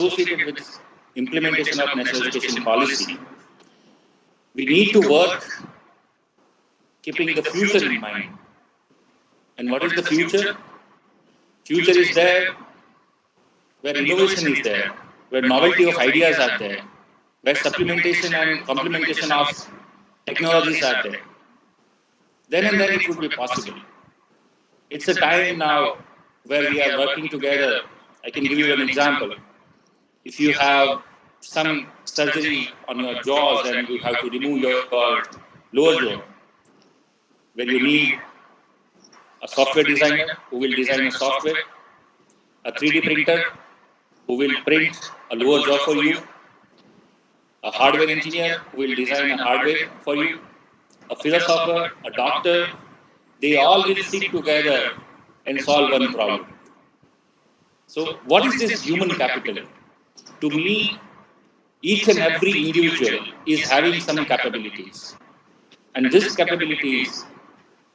associated with implementation of national education policy, we need to work keeping the future in mind. And what is the future? Future is there where innovation is there, where novelty of ideas are there, where supplementation and complementation of technologies are there. Then and then it would be possible. It's a time now where we are working together. I can give you an example. If you have some surgery on your jaws and you have to remove your lower jaw, where you need a software designer who will design a software, a 3D printer who will print a lower jaw for you, a hardware engineer who will design a hardware for you, a philosopher, a doctor, they all will sit together and solve one problem. So what is this human capital? To me, each and every individual is having some capabilities. And these capabilities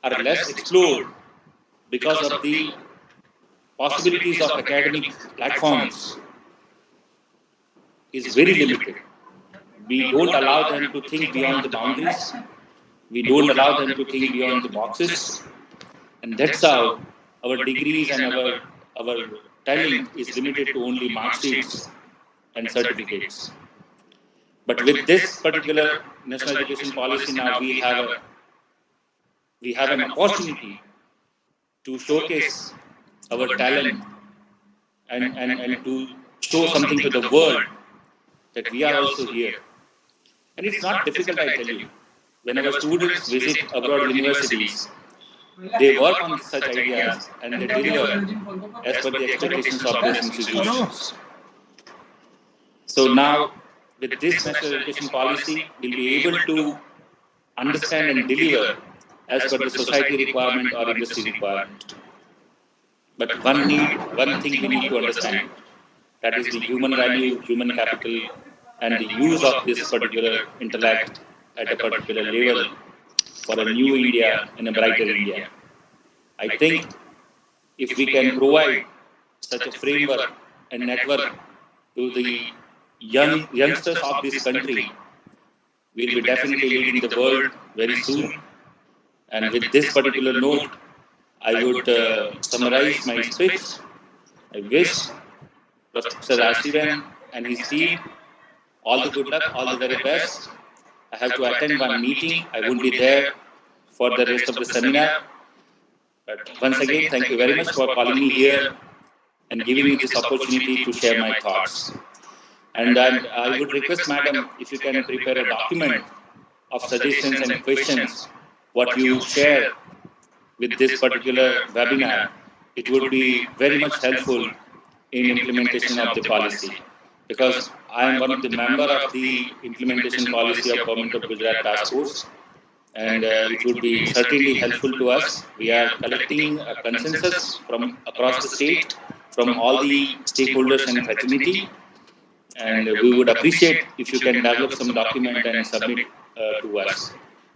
are less explored because of the possibilities of academic platforms is very limited. We don't allow them to think beyond the boundaries. We don't allow them to think beyond the boxes. And that's how our degrees and our talent is limited to only mark sheets and certificates. But with this particular national education policy now, we have an opportunity to showcase our talent and to show something to the world that we are also here. And it's not difficult, I tell you. When our students visit abroad universities, they work on such ideas and they deliver as per the expectations of these institutions. So now, with this national education policy, we'll be able to understand and deliver as per the society requirement or industry requirement. But one thing we need to understand, that is the human value, human capital, and the use of this particular intellect at a particular level for a new India and a brighter India. I think if we can provide such a framework and network to the youngsters of this country, we'll be definitely leading the world very soon. And with this particular note, I would summarize my speech. I wish Professor Rasivan and his team all the good luck, all the very best. I have to attend one meeting. I won't be there for the rest of the seminar. But once again, thank you very much for calling me here and giving me this opportunity to share my thoughts. And I would request, Madam, if you can prepare a document of suggestions and questions, what you share with this particular webinar, it would be very much helpful in implementation of the policy. Because I am one of the members of the implementation policy of Government of Gujarat Task Force, and it would be certainly helpful to us. We are collecting a consensus from across the state, from all the stakeholders and fraternity, and we would appreciate if you can develop some document and submit to us.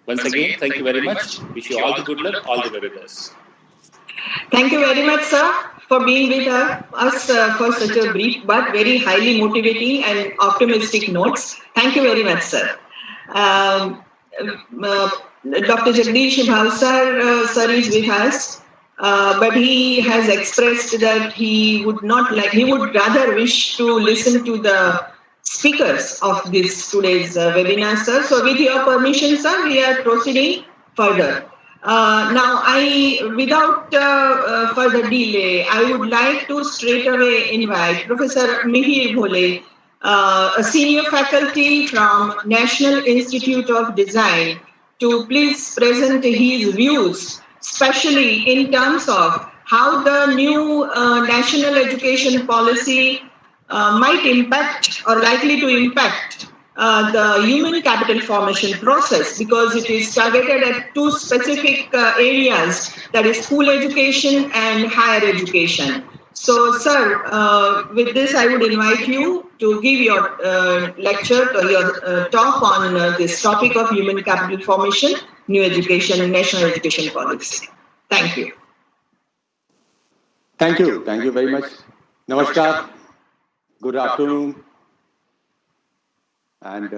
Once again, thank you very much. Wish you all the good luck, all the very best. Thank you very much, sir, for being with us for such a brief but very highly motivating and optimistic notes. Thank you very much, sir. Dr. Jagdish Bhavsar, sir is with us, but he has expressed that he would rather wish to listen to the speakers of this today's webinar, sir. So with your permission, sir, we are proceeding further. Now, without further delay, I would like to straight away invite Professor Mihir Bhole, a senior faculty from National Institute of Design, to please present his views, especially in terms of how the new national education policy might impact or likely to impact the human capital formation process, because it is targeted at two specific areas, that is school education and higher education. So, sir, with this, I would invite you to give your lecture or your talk on this topic of human capital formation, new education, and national education policy. Thank you. Thank you very much. Namaskar. Good afternoon and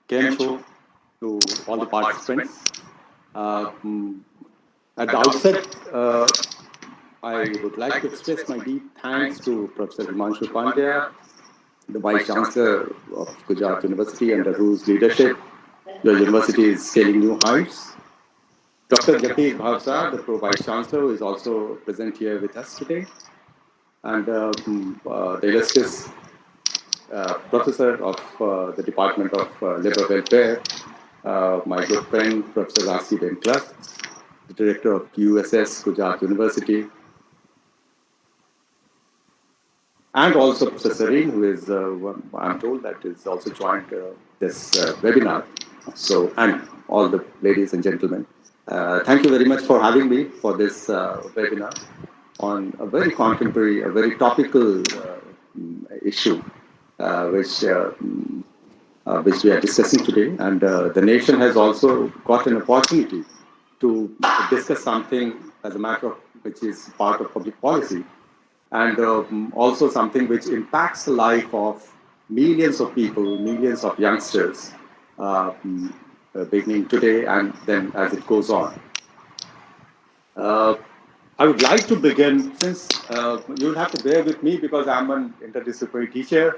Kem Cho to all the participants. At the outset, I would like to express my deep thanks to Professor Himanshu Pandya, the Vice Chancellor of Gujarat University, under whose leadership your university is scaling new heights. Dr. Jagdish Bhavsar, the Pro-Vice Chancellor, is also present here with us today. And the illustrious Professor of the Department of Labour Welfare, my good friend, Professor R.C. Venklat, the Director of USS Gujarat University, and also Professor Serene, who is, I'm told, that is also joined this webinar. So, and all the ladies and gentlemen, thank you very much for having me for this webinar on a very contemporary, a very topical issue, which we are discussing today. And the nation has also got an opportunity to discuss something as a matter of which is part of public policy, and also something which impacts the life of millions of people, millions of youngsters, beginning today and then as it goes on. I would like to begin, since you'll have to bear with me because I'm an interdisciplinary teacher.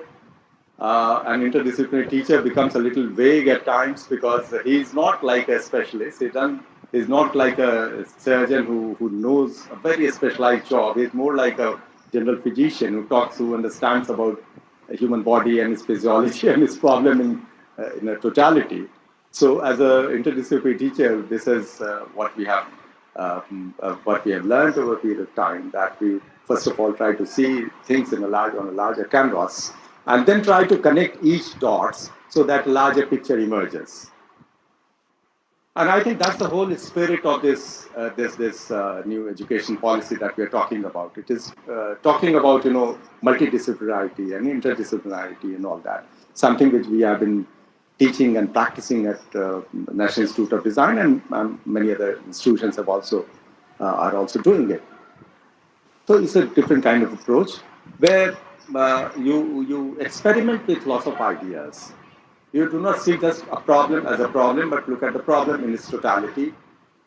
An interdisciplinary teacher becomes a little vague at times because he's not like a specialist. He's not like a surgeon who knows a very specialized job. He's more like a general physician who understands about the human body and its physiology and its problem in a totality. So, as an interdisciplinary teacher, this is what we have learned over a period of time. That we first of all try to see things on a larger canvas, and then try to connect each dots so that a larger picture emerges. And I think that's the whole spirit of this new education policy that we are talking about. It is talking about multidisciplinarity and interdisciplinarity and all that. Something which we have been teaching and practicing at National Institute of Design, and many other institutions have also are also doing it. So it's a different kind of approach where you experiment with lots of ideas. You do not see just a problem as a problem, but look at the problem in its totality.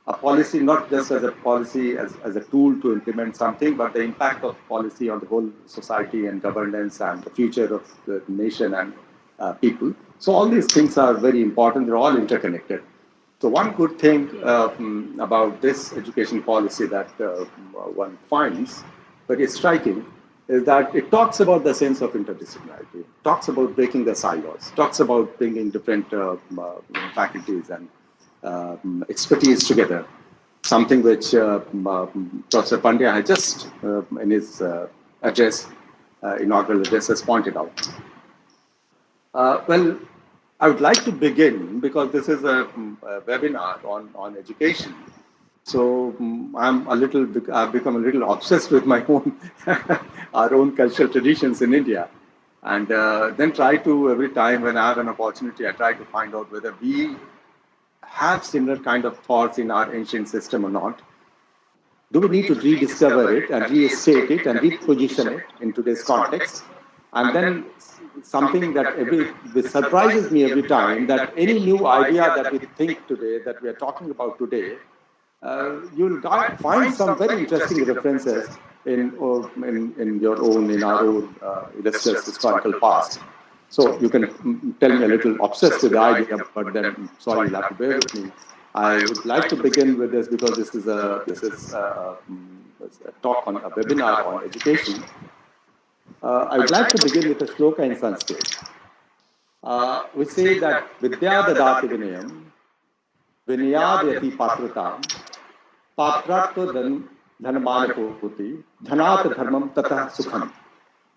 A policy not just as a policy, as a tool to implement something, but the impact of policy on the whole society and governance and the future of the nation and people. So all these things are very important. They're all interconnected. So one good thing about this education policy that one finds very striking is that it talks about the sense of interdisciplinarity, talks about breaking the silos, talks about bringing different faculties and expertise together, something which Professor Pandya had just in his inaugural address has pointed out. Well, I would like to begin because this is a webinar on education. So I've become a little obsessed with my own, our own cultural traditions in India. And then try to, every time when I have an opportunity, I try to find out whether we have similar kind of thoughts in our ancient system or not. Do we need to rediscover it and restate it and reposition it in today's context? And then something that surprises me every time, that any new idea that we think today, that we are talking about today, you'll find some very interesting references in our own illustrious historical past. So you can tell me a little obsessed with the idea, but then sorry, you'll have to bear with me. I would like to begin with this because this is a talk on a webinar on education. I would like to begin with a shloka in Sanskrit. We say that Vidya dadati vinayam, vinayadayati patratam, patratva dhanamanaputi, dhanat dharmam tata sukham.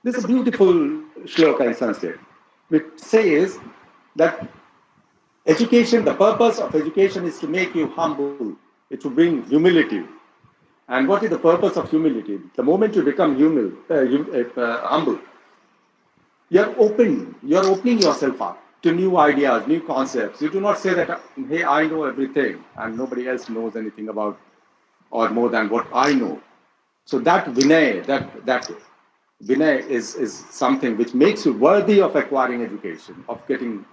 This is a beautiful shloka in Sanskrit, which says that education, the purpose of education is to make you humble, it's to bring humility. And what is the purpose of humility? The moment you become humble, you're opening yourself up to new ideas, new concepts. You do not say that, hey, I know everything and nobody else knows anything about or more than what I know. So that vinay, that Vinay is something which makes you worthy of acquiring education, of getting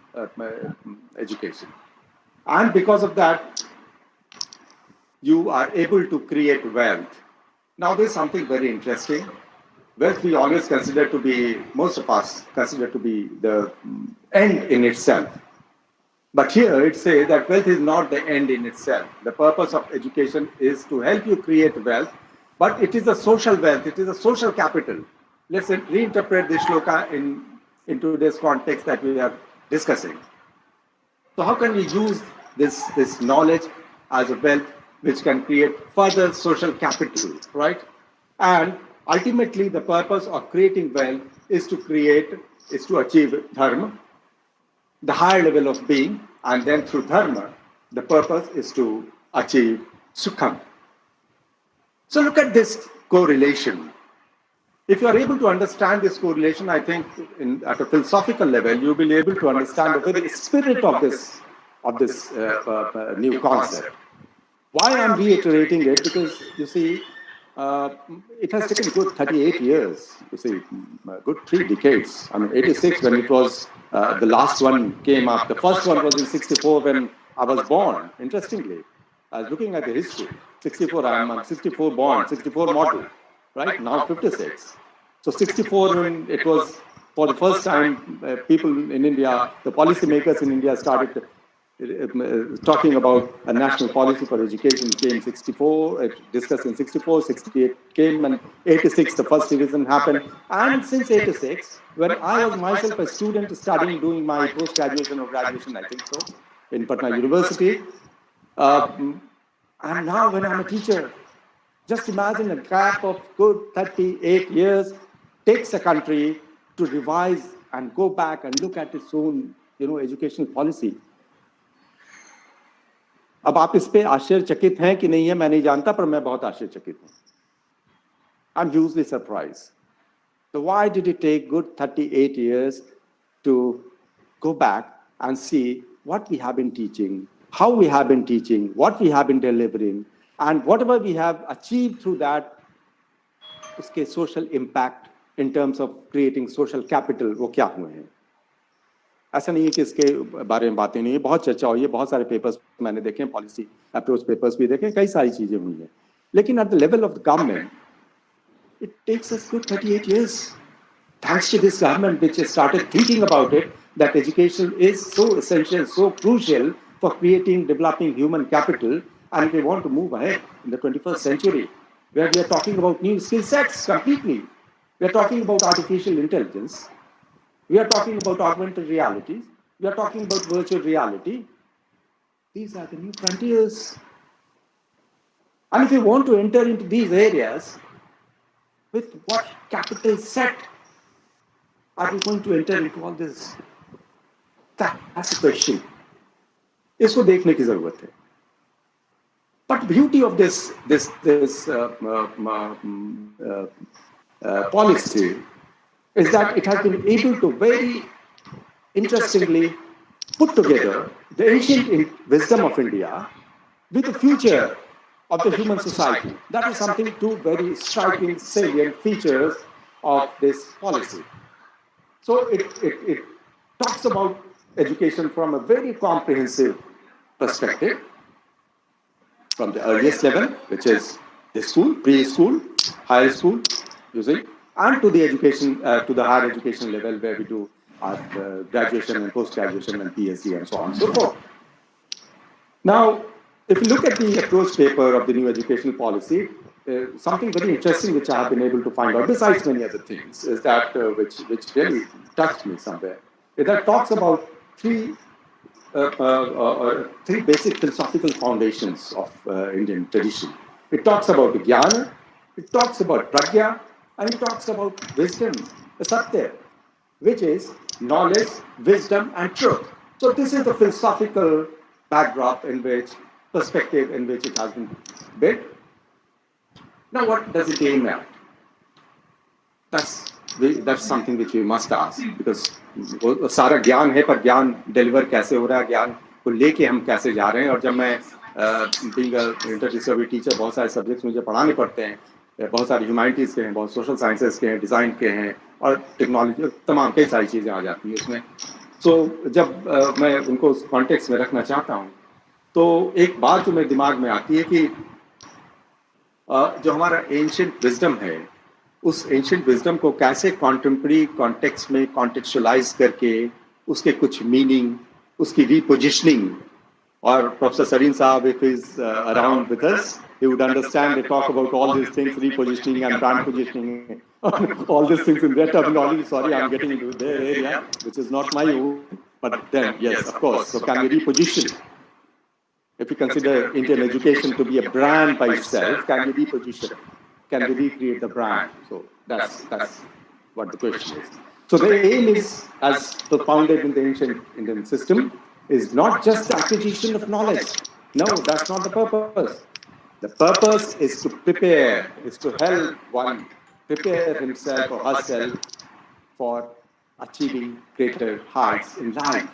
education. And because of that, you are able to create wealth. Now, there's something very interesting. Wealth we always consider to be, most of us consider to be the end in itself. But here it says that wealth is not the end in itself. The purpose of education is to help you create wealth, but it is a social wealth, it is a social capital. Let's reinterpret this shloka into this context that we are discussing. So how can we use this knowledge as a wealth which can create further social capital, right? And ultimately the purpose of creating wealth is to achieve dharma, the higher level of being, and then through dharma, the purpose is to achieve sukham. So look at this correlation. If you are able to understand this correlation, I think at a philosophical level, you'll be able to understand the very spirit of this new concept. Why I'm reiterating it? Because you see, it has taken good 38 years, you see, good 3 decades. I mean, 86 when it was, the last one came up. The first one was in 64 when I was born, interestingly. I was looking at the history. 64, I'm 64 born, 64 model, right? Now 56. So 64 when it was, for the first time, people in India, the policymakers in India started talking about a national policy for education. Came 64, discussed in 64, 68 came, and 86 the first revision happened. And since 86, when I was myself a student studying, doing my post-graduation or graduation, I think so, in Patna University, and now when I'm a teacher, just imagine a gap of good 38 years takes a country to revise and go back and look at its own, educational policy. अब आप इस पे आश्चर्यचकित हैं कि नहीं है मैं नहीं जानता, पर मैं बहुत आश्चर्यचकित हूं. I'm hugely surprised. So why did it take good 38 years to go back and see what we have been teaching, how we have been teaching, what we have been delivering, and whatever we have achieved through that, उसके social impact in terms of creating social capital, वो क्या हुए हैं? ऐसा नहीं है कि इसके बारे में बातें नहीं है, बहुत चर्चा हुई है, बहुत सारे पेपर्स मैंने देखे, पॉलिसी अप्रोच पेपर्स भी देखे, कई सारी चीजें हुई हैं. लेकिन at the level of the government, it takes us good 38 years. Thanks to this government which has started thinking about it, that education is so essential, so crucial for creating, developing human capital, and we want to move ahead in the 21st century, where we are talking about new skill sets completely. We are talking about artificial intelligence. We are talking about augmented reality. We are talking about virtual reality. These are the new frontiers. And if you want to enter into these areas, with what capital set are we going to enter into all this? That's the question. इसको देखने की जरूरत है. But beauty of this policy is that it has been able to very interestingly put together the ancient wisdom of India with the future of the human society. That is something, two very striking, salient features of this policy. So it talks about education from a very comprehensive perspective, from the earliest level, which is the school, preschool, higher school, you see, and to the education, to the higher education level where we do our graduation and post-graduation and PhD and so on and so forth. Now, if you look at the approach paper of the new educational policy, something very interesting which I have been able to find out, besides many other things, is that which really touched me somewhere, is that talks about three basic philosophical foundations of Indian tradition. It talks about jnana, it talks about pragya, and it talks about wisdom, satya, which is knowledge, wisdom, and truth. So this is the philosophical backdrop in which, perspective in which it has been built. Now, what does it aim at? That's something which we must ask, because वो सारा ज्ञान है, पर ज्ञान deliver कैसे हो रहा है, ज्ञान को लेके हम कैसे जा रहे हैं. और जब मैं being a interdisciplinary teacher, बहुत सारे सब्जेक्ट्स मुझे पढ़ाने पड़ते हैं, बहुत सारे ह्यूमैनिटीज़ के हैं, बहुत सोशल साइंसेस के हैं, डिज़ाइन के हैं और टेक्नोलॉजी, तमाम कई सारी चीज़ें आ जाती हैं उसमें। तो जब मैं उनको उस कॉन्टेक्स्ट में रखना चाहता हूँ, तो एक बात जो मेरे दिमाग में आती है कि जो हमारा एंशिएंट विजडम है, उस एंशिएंट विजडम को कैसे कॉन्टेम्पररी कॉन्टेक्स्ट में कॉन्टेक्चुअलाइज करके उसके कुछ मीनिंग, उसकी रीपोजिशनिंग, और Professor Sarin Saab, if he's around with us, he would understand. They talk about all these things, repositioning and brand positioning, all these things in their terminology. Sorry, I'm getting into their area, which is not my own. But then, yes, of course. So can we reposition? If we consider Indian education to be a brand by itself, can we reposition? Can we recreate the brand? So that's what the question is. So the aim is, as propounded in the ancient Indian system, is not just the acquisition of knowledge. No, that's not the purpose. The purpose is to prepare, is to help one prepare himself or herself for achieving greater heights in life.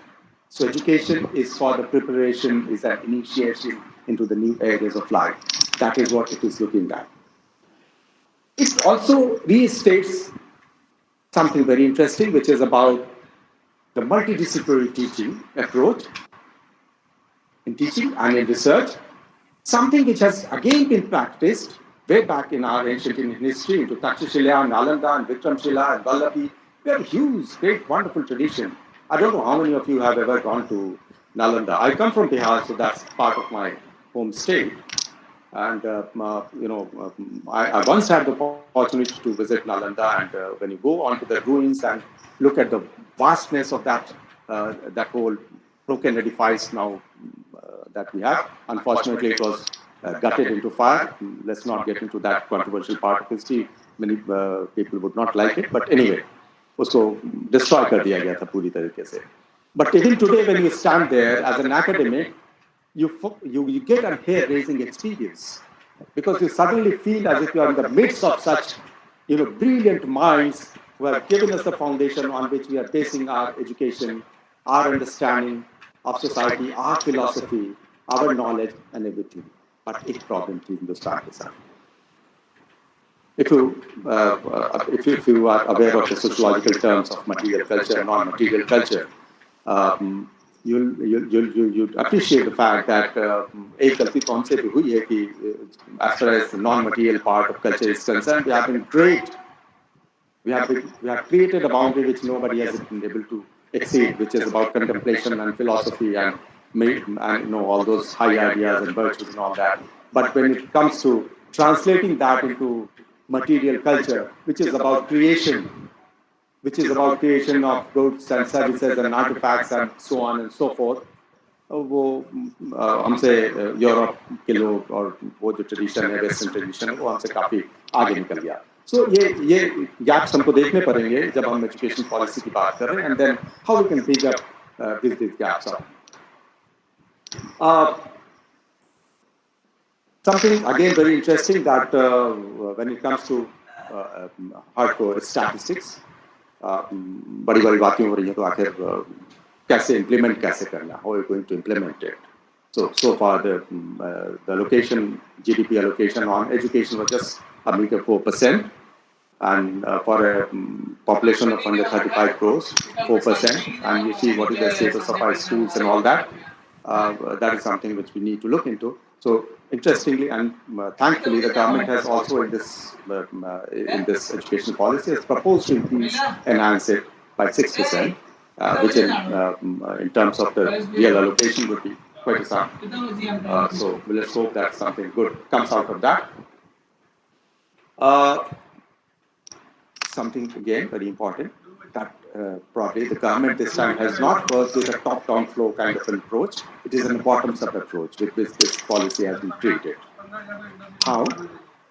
So education is for the preparation, is an initiation into the new areas of life. That is what it is looking at. It also restates something very interesting, which is about the multidisciplinary teaching approach in teaching and in research, something which has again been practiced way back in our ancient Indian history into Takshashila, Nalanda, and Vikramshila, and Vallabhi. We have a huge, great, wonderful tradition. I don't know how many of you have ever gone to Nalanda. I come from Bihar, so that's part of my home state. And I once had the opportunity to visit Nalanda, and when you go onto the ruins and look at the vastness of that whole broken edifice now that we have, unfortunately it was gutted into fire. Let's not get into that controversial part of history. Many people would not like it, but anyway, usko destroy kar diya gaya tha puri tarike se. But even today, when you stand there as an academic, you get a hair-raising experience, because you suddenly feel as if you are in the midst of such, brilliant minds who have given us the foundation on which we are basing our education, our understanding of society, our philosophy, our knowledge, and everything. But एक problem थी हिंदुस्तान के साथ. If you are aware of the sociological terms of material culture and non-material culture, you'll appreciate the fact that एक गलती तो हमसे भी हुई है कि as far as the non-material part of culture is concerned, we have been great. We have created a boundary which nobody has been able to exceed, which is about contemplation and philosophy and all those high ideas and virtues and all that. But when it comes to translating that into material culture, which is about creation of goods and services and artifacts and so on and so forth, वो हमसे Europe के लोग और वो जो tradition है, western tradition है, वो हमसे काफी आगे निकल गया. So ये गैप्स हमको देखने पड़ेंगे जब हम एजुकेशन पॉलिसी की बात कर रहे हैं, and then how we can bridge up these gaps up. Something again very interesting that when it comes to hardcore statistics, बड़ी बड़ी बातें हो रही हैं, तो आखिर कैसे implement कैसे करना, how are you going to implement it? So far the allocation, GDP allocation on education was just a meager 4%, and for a population of under 35 crores, 4%, and you see what is the status of our schools and all that. That is something which we need to look into. So interestingly and thankfully, the government has also in this education policy has proposed to enhance it by 6%, which in terms of the real allocation would be quite a sum. So let's hope that something good comes out of that. Something again very important, that probably the government this time has not worked with a top-down flow kind of an approach. It is a bottoms-up approach with which this policy has been created. How?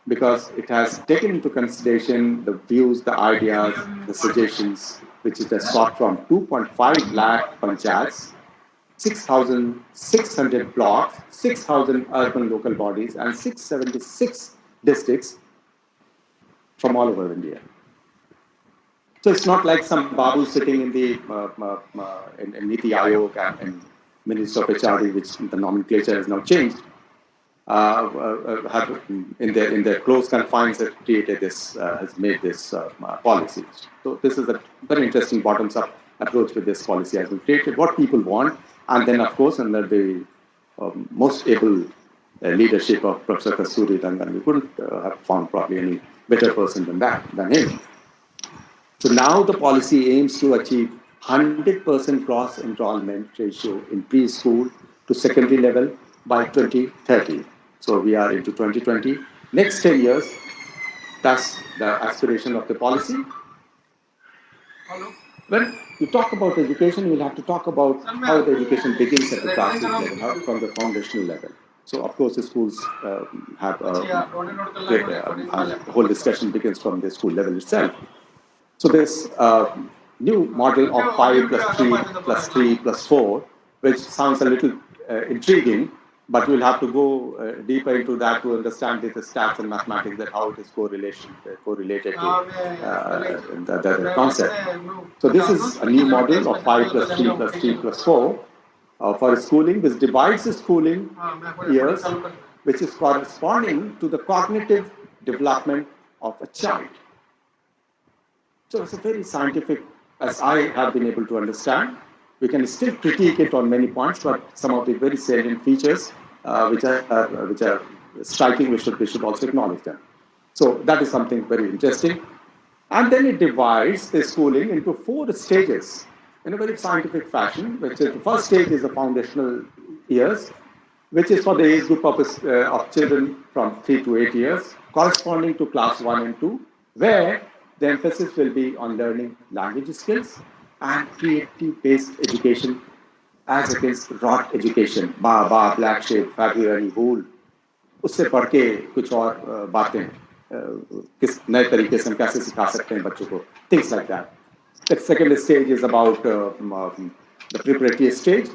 Because it has taken into consideration the views, the ideas, the suggestions, which it has sought from 2.5 lakh panchayats, 6,600 blocks, 6,000 urban local bodies, and 676 districts from all over India. So it's not like some babu sitting in the in Niti Aayog and Minister of HRD, which the nomenclature has now changed. have in their close confines have created this, has made this policy. So this is a very interesting bottoms-up approach with this policy. Has been created what people want, and then of course under the most able leadership of Professor Kasturi Rangan, we couldn't have found probably any better person than him. So now the policy aims to achieve 100% cross enrollment ratio in preschool to secondary level by 2030. So we are into 2020. Next 10 years, that's the aspiration of the policy. When you talk about education, you'll have to talk about how the education begins at the grassroots level, from the foundational level. So, of course, the schools have a whole discussion begins from the school level itself. So, this new model of 5 plus 3 plus 3 plus 4, which sounds a little intriguing, but we'll have to go deeper into that to understand the stats and mathematics, that how it is correlated to the concept. So this is a new model of 5 plus 3 plus 3 plus 4 for schooling. This divides the schooling years, which is corresponding to the cognitive development of a child. So it's a very scientific, as I have been able to understand. We can still critique it on many points, but some of the very salient features which are striking, we should also acknowledge them. So that is something very interesting. And then it divides the schooling into 4 stages in a very scientific fashion, which is the first stage is the foundational years, which is for the age group of children from 3 to 8 years, corresponding to class 1 and 2, where the emphasis will be on learning language skills and creative-based education as against rote education, black sheep, February, wool. उससे बढ़ के कुछ और बातें किस नए तरीके से हम कैसे सिखा सकते हैं बच्चों को, things like that. The second stage is about the preparatory stage.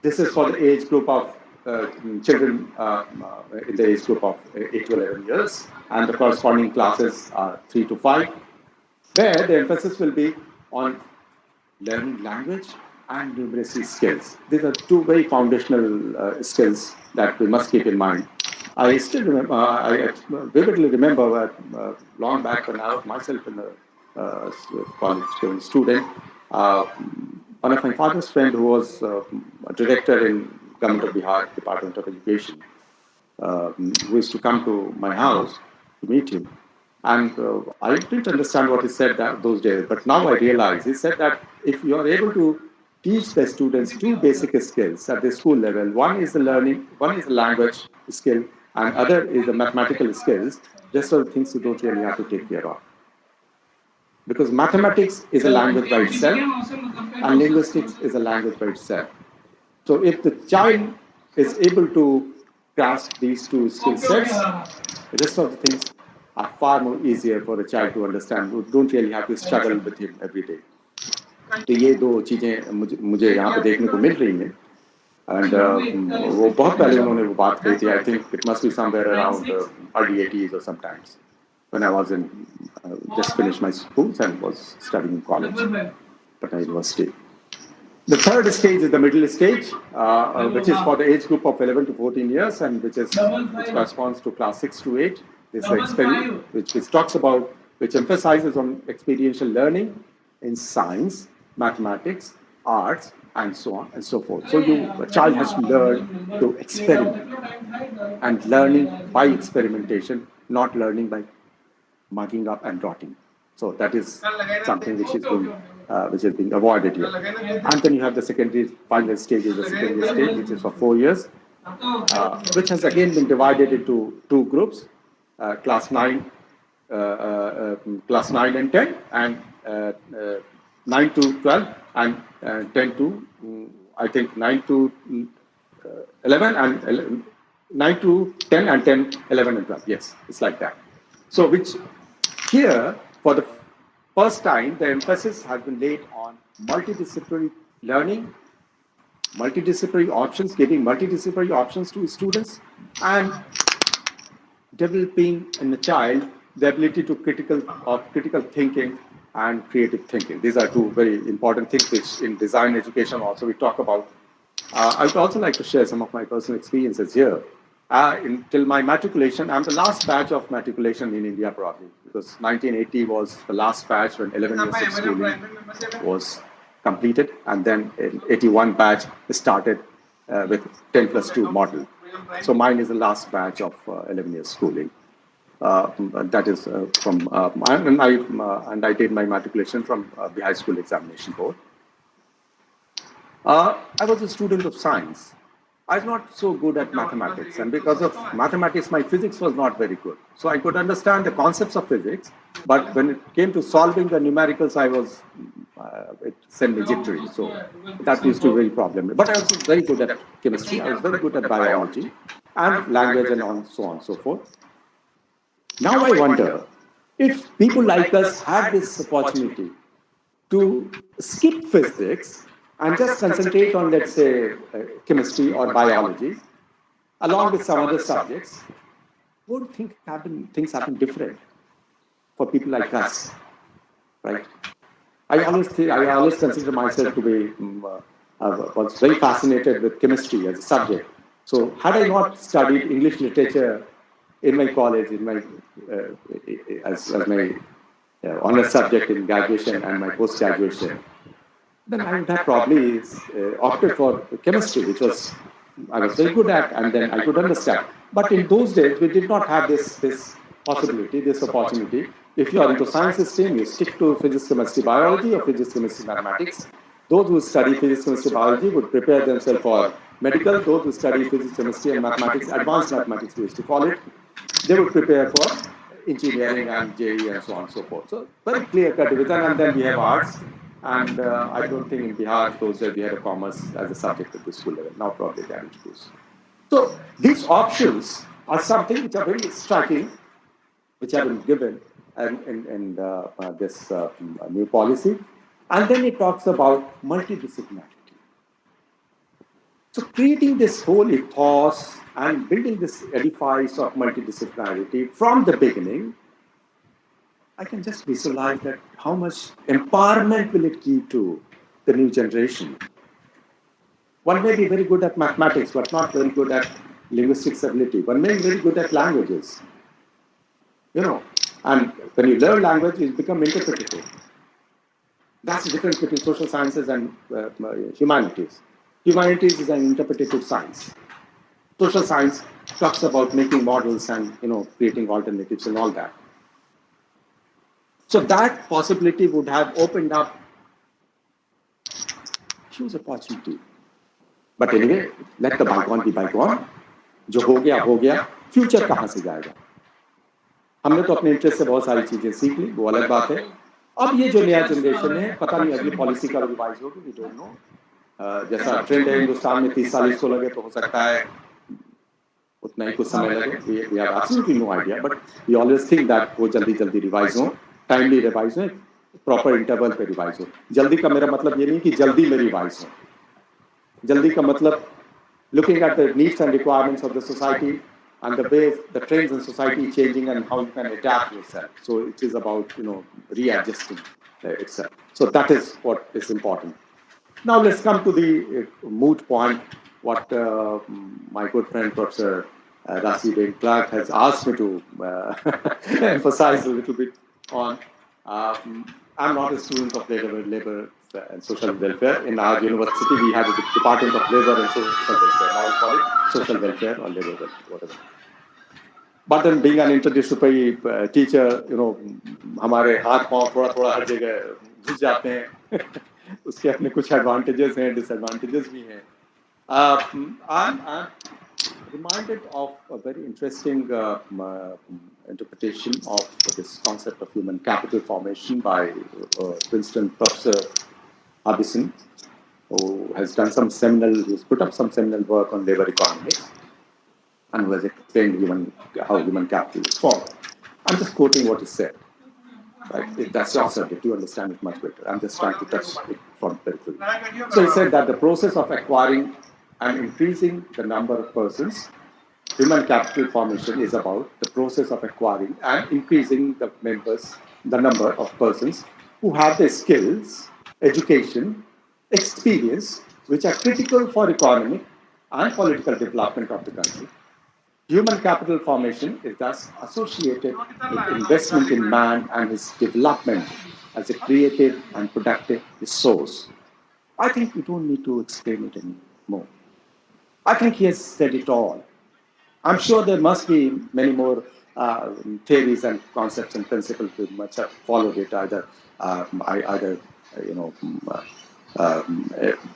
This is for the age group of children in the age group of 8 to 11 years, and the corresponding classes are 3 to 5, where the emphasis will be on learning language and numeracy skills. These are 2 very foundational skills that we must keep in mind. I still remember, I vividly remember long back when I was myself in a college student, one of my father's friend who was a director in Government of Bihar, Department of Education, who used to come to my house to meet him. And I didn't understand what he said those days, but now I realize he said that if you are able to teach the students 2 basic skills at the school level, one is the language skill, and other is the mathematical skills, these are the things you don't really have to take care of. Because mathematics is a language by itself, and linguistics is a language by itself. So if the child is able to grasp these 2 skill sets, the rest of the things are far more easier for a child to understand. You don't really have to struggle with him every day. तो ये 2 चीजें मुझे यहाँ पे देखने को मिल रही हैं, and वो बहुत पहले उन्होंने वो बात कही थी. I think it must be somewhere around early 80s or sometimes when I was in just finished my schools and was studying in college, Patna University. The third stage is the middle stage, which is for the age group of 11 to 14 years, and which corresponds to class 6 to 8. This which talks about, which emphasizes on experiential learning in science, mathematics, arts, and so on and so forth. So a child has to learn to experiment, and learning by experimentation, not learning by mugging up and rotting. So that is something which is being avoided here. And then you have the secondary final stage, is the secondary stage, which is for 4 years, which has again been divided into 2 groups, class 9 and 10, and 9 to 12, and 10 to, I think 9 to 11, and 9 to 10, and 10, 11, and 12. Yes, it's like that. So which here, for the first time, the emphasis has been laid on multidisciplinary learning, multidisciplinary options, giving multidisciplinary options to students, and developing in the child the ability to critical thinking and creative thinking. These are 2 very important things which in design education also we talk about. I would also like to share some of my personal experiences here. Till my matriculation, I'm the last batch of matriculation in India probably, because 1980 was the last batch when 11 years of schooling was completed, and then in 81 batch started with 10 plus 2 model. So mine is the last batch of 11 years schooling. That is and I did my matriculation from the high school examination board. I was a student of science. I was not so good at mathematics, and because of mathematics, my physics was not very good. So I could understand the concepts of physics, but when it came to solving the numericals, it sent me jittery. So that used to be very problematic. But I was very good at chemistry. I was very good at biology and language and so on and so forth. Now I wonder if people like us had this opportunity to skip physics and just concentrate on, let's say, chemistry or biology, along with some other subjects, would things happen different for people like us, right? I always consider myself to be, was very fascinated with chemistry as a subject. So had I not studied English literature in my college, as my honors subject in graduation and my post-graduation, then I would have probably opted for chemistry, which I was very good at, and then I could understand. But in those days, we did not have this possibility, this opportunity. If you are into science stream, you stick to physics, chemistry, biology, or physics, chemistry, mathematics. Those who study physics, chemistry, biology would prepare themselves for medical. Those who study physics, chemistry, and mathematics, advanced mathematics we used to call it, they would prepare for engineering and JEE and so on and so forth. So very clear-cut division, and then we have arts. And I don't think in Bihar those days we had a commerce as a subject at the school level. Now probably they are introduced. So these options are something which are very striking, which have been given in this new policy. And then it talks about multidisciplinarity. So creating this whole ethos and building this edifice of multidisciplinarity from the beginning, I can just visualize that how much empowerment will it give to the new generation. One may be very good at mathematics, but not very good at linguistics ability. One may be very good at languages. And when you learn language, you become interpretative. That's the difference between social sciences and humanities. Humanities is an interpretative science. Social science talks about making models and creating alternatives and all that. So that possibility would have opened up huge opportunity. But anyway, let the bygone be bygone. जो हो गया, future कहाँ से जाएगा? हमने तो अपने interest से बहुत सारी चीजें सीख ली, वो अलग बात है. अब ये जो नया जनरेशन है, पता नहीं अगली पॉलिसी का रिवाइज होगी, we don't know. जैसा ट्रेंड है हिंदुस्तान में 30 साल इसको लगे तो हो सकता है उतना ही कुछ समय लगे. We have absolutely no idea, but we always think that वो जल्दी रिवाइज हो. टाइमली रिवाइज हो, प्रॉपर इंटरवल पे रिवाइज हो. जल्दी का मेरा मतलब ये नहीं कि जल्दी में रिवाइज हो. जल्दी का मतलब looking at the needs and requirements of the society and the way the trends in society changing and how you can adapt yourself. So it is about readjusting itself. So that is what is important. Now let's come to the moot point. What my good friend Professor Rasi Bain Clark has asked me to emphasize a little bit on. I'm not a student of labor and social welfare. In our university, we have a Department of Labor and Social Welfare. Now we call it social welfare or labor welfare, whatever. But then being an interdisciplinary teacher, हमारे हाथ पांव थोड़ा हर जगह घुस जाते हैं. उसके अपने कुछ advantages हैं, disadvantages भी हैं. I'm reminded of a very interesting interpretation of this concept of human capital formation by Princeton Professor Harbison, who has done who's put up some seminal work on labor economics and who has explained how human capital is formed. I'm just quoting what he said. Right? That's your subject, you understand it much better. I'm just trying to touch it from periphery. So he said that the process of acquiring and increasing the number of persons, human capital formation is about the process of acquiring and increasing the number of persons who have the skills, education, experience, which are critical for economic and political development of the country. Human capital formation is thus associated with investment in man and his development as a creative and productive resource. I think we don't need to explain it anymore. I think he has said it all. I'm sure there must be many more theories and concepts and principles that must have followed it, either you know,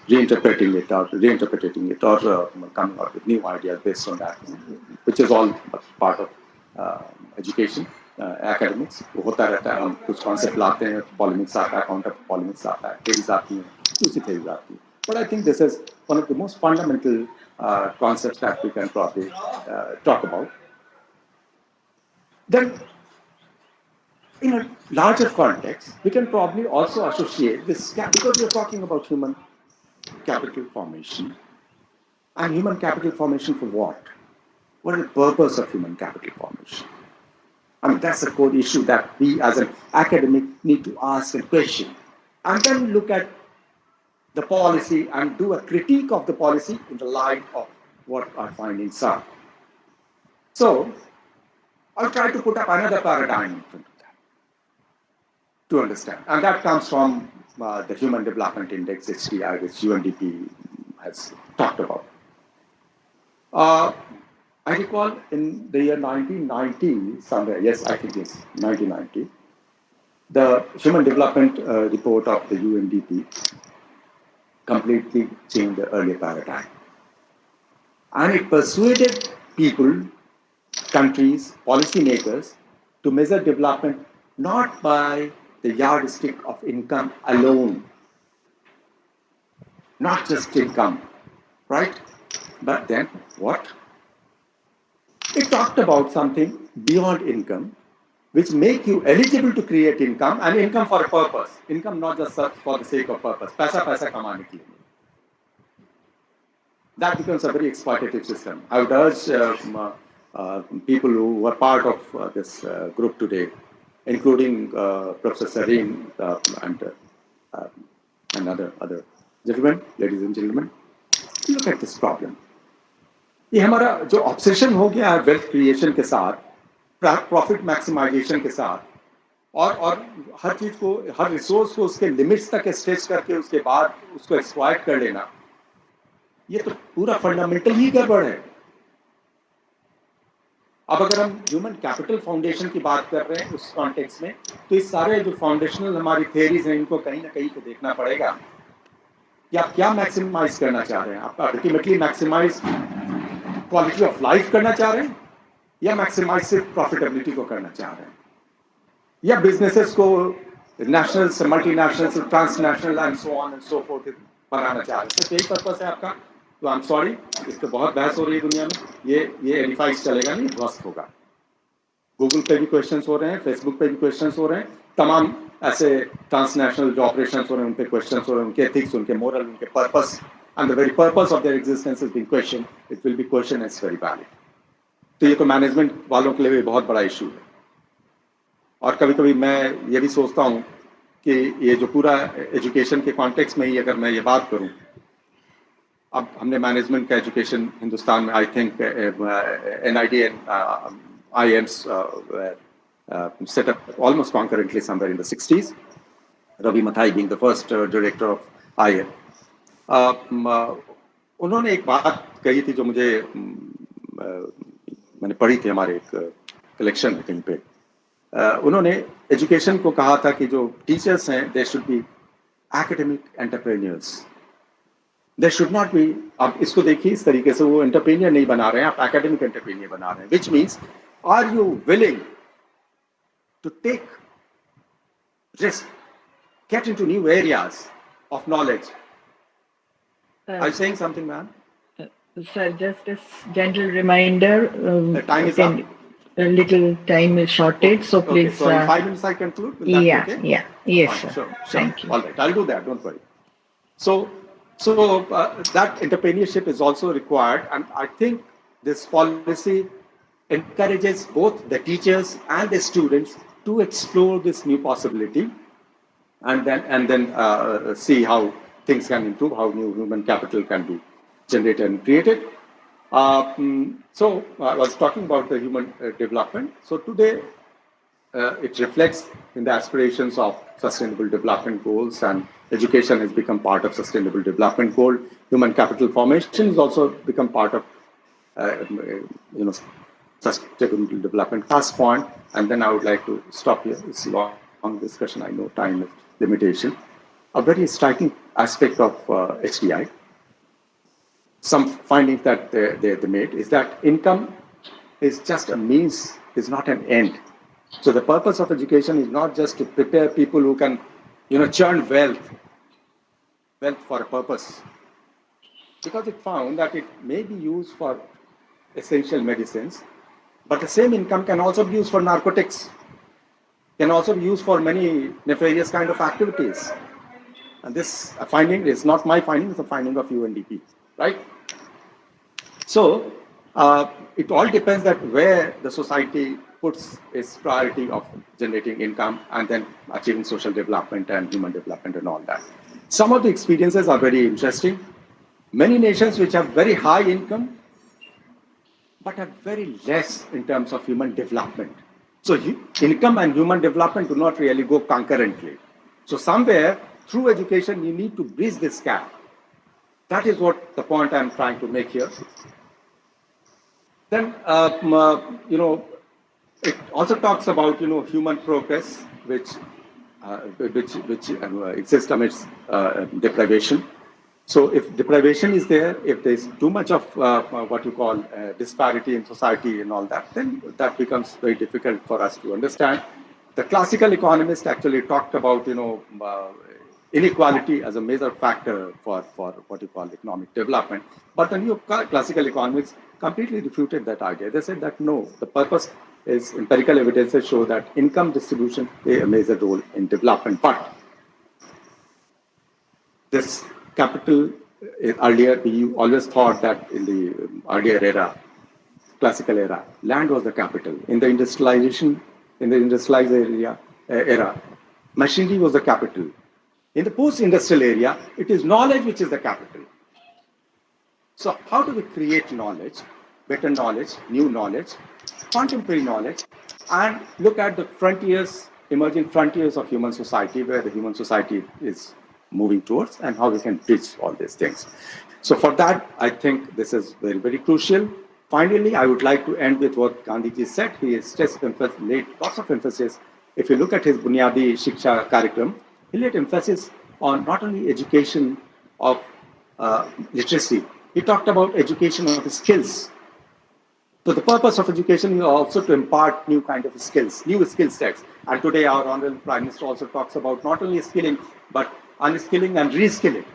reinterpreting it or coming up with new ideas based on that, which is all part of education, academics. वो होता रहता है, हम कुछ concept लाते हैं, polemics आता है, counter polemics आता है, theories आती हैं, दूसरी theories आती हैं. But I think this is one of the most fundamental concepts that we can probably talk about. Then, in a larger context, we can probably also associate this, because we're talking about human capital formation. And human capital formation for what? What is the purpose of human capital formation? I mean, that's a core issue that we as an academic need to ask and question. And then look at the policy and do a critique of the policy in the light of what our findings are. So, I'll try to put up another paradigm in front of that to understand. And that comes from the Human Development Index, HDI, which UNDP has talked about. I recall in the year 1990, somewhere, yes, I think it's 1990, the Human Development Report of the UNDP completely changed the earlier paradigm. And it persuaded people, countries, policymakers to measure development not by the yardstick of income alone, not just income, right? But then what? It talked about something beyond income, which make you eligible to create income, and income for a purpose. Income not just for the sake of purpose. Paisa kamane ke liye. That becomes a very exploitative system. I would urge people who were part of this group today, including Professor Sareen and other gentlemen, ladies and gentlemen, look at this problem. ये हमारा जो obsession हो गया है wealth creation के साथ, profit maximisation के साथ, और हर चीज को, हर रिसोर्स को उसके लिमिट्स तक स्ट्रेच करके उसके बाद उसको एक्सप्लॉइट कर लेना, ये तो पूरा फंडामेंटल ही गड़बड़ है. अब अगर हम ह्यूमन कैपिटल फाउंडेशन की बात कर रहे हैं उस कॉन्टेक्स्ट में, तो इस सारे जो फाउंडेशनल हमारी थियरीज हैं, इनको कहीं ना कहीं पे देखना पड़ेगा कि आप क्या मैक्सिमाइज करना चाह रहे हैं. आप ultimately maximise quality of life करना चाह रहे हैं, या मैक्सिमाइज सिर्फ प्रॉफिटेबिलिटी को करना चाह रहे हैं, या बिजनेसेस को नेशनल से मल्टीनेशनल से transnational and so on and so forth बनाना चाह रहे हैं. सिर्फ यही पर्पस है आपका. तो आई एम सॉरी, इस पर बहुत बहस हो रही है दुनिया में. ये एडिफाइज चलेगा नहीं, ध्वस्त होगा. गूगल पे भी क्वेश्चंस हो रहे हैं, फेसबुक पे भी क्वेश्चंस हो रहे हैं, तमाम ऐसे ट्रांसनेशनल जो ऑपरेशंस हो रहे हैं उन पे क्वेश्चंस हो रहे हैं, उनके एथिक्स, उनके मोरल, उनके purpose, and the very purpose of their existence is being questioned. It will be questioned as very valid. तो ये तो मैनेजमेंट वालों के लिए भी बहुत बड़ा इशू है. और कभी कभी मैं ये भी सोचता हूँ कि ये जो पूरा एजुकेशन के कॉन्टेक्स्ट में ही अगर मैं ये बात करूँ, अब हमने मैनेजमेंट का एजुकेशन हिंदुस्तान में, I think NID and IIMs set up almost concurrently somewhere in the 60s. Ravi Mathai being the first director of IIM. उन्होंने एक बात कही थी जो मुझे मैंने पढ़ी थी हमारे एक कलेक्शन में कहीं पे. उन्होंने एजुकेशन को कहा था कि जो टीचर्स हैं, they should be academic entrepreneurs. They should not be, आप इसको देखिए इस तरीके से, वो एंटरप्रेन्योर नहीं बना रहे हैं, आप एकेडमिक एंटरप्रेन्योर बना रहे हैं. Which means, are you willing to take risk, get into new areas of knowledge. Are you saying something, ma'am? Sir, just a general reminder. The time is up. A little time is shortage, so please. Okay, so in 5 minutes I conclude. Will that be okay? Yeah, yes, Fine, sir. Sure. Thank you. All right, I'll do that. Don't worry. So that entrepreneurship is also required, and I think this policy encourages both the teachers and the students to explore this new possibility, and then see how things can improve, how new human capital can be generated and created. So I was talking about the human development. So today it reflects in the aspirations of sustainable development goals, and education has become part of sustainable development goal. Human capital formation has also become part of sustainable development. Last point, and then I would like to stop here. It's a long discussion. I know time is limitation. A very striking aspect of HDI, some findings that they made, is that income is just a means, is not an end. So the purpose of education is not just to prepare people who can, churn wealth for a purpose. Because it found that it may be used for essential medicines, but the same income can also be used for narcotics, can also be used for many nefarious kind of activities. And this finding is not my finding, it's a finding of UNDP, right? So it all depends that where the society puts its priority of generating income and then achieving social development and human development and all that. Some of the experiences are very interesting. Many nations which have very high income but have very less in terms of human development. So income and human development do not really go concurrently. So somewhere through education you need to bridge this gap. That is what the point I'm trying to make here. Then it also talks about human progress, which exists amidst deprivation. So if deprivation is there, if there's too much of what you call disparity in society and all that, then that becomes very difficult for us to understand. The classical economist actually talked about inequality as a major factor for what you call economic development. But the new classical economists completely refuted that idea. They said that no, the purpose is empirical evidences show that income distribution play a major role in development. But this capital, earlier we always thought that in the earlier era, classical era, land was the capital. In the industrialized era, machinery was the capital. In the post-industrial area, it is knowledge which is the capital. So how do we create knowledge, better knowledge, new knowledge, contemporary knowledge, and look at the frontiers, emerging frontiers of human society, where the human society is moving towards, and how we can bridge all these things. So for that, I think this is very, very crucial. Finally, I would like to end with what Gandhiji said. He stressed, laid lots of emphasis. If you look at his Bunyadi Shiksha Karikram, he laid emphasis on not only education of literacy, he talked about education of skills. So the purpose of education is also to impart new kind of skills, new skill sets. And today our Honorable Prime Minister also talks about not only skilling, but unskilling and reskilling.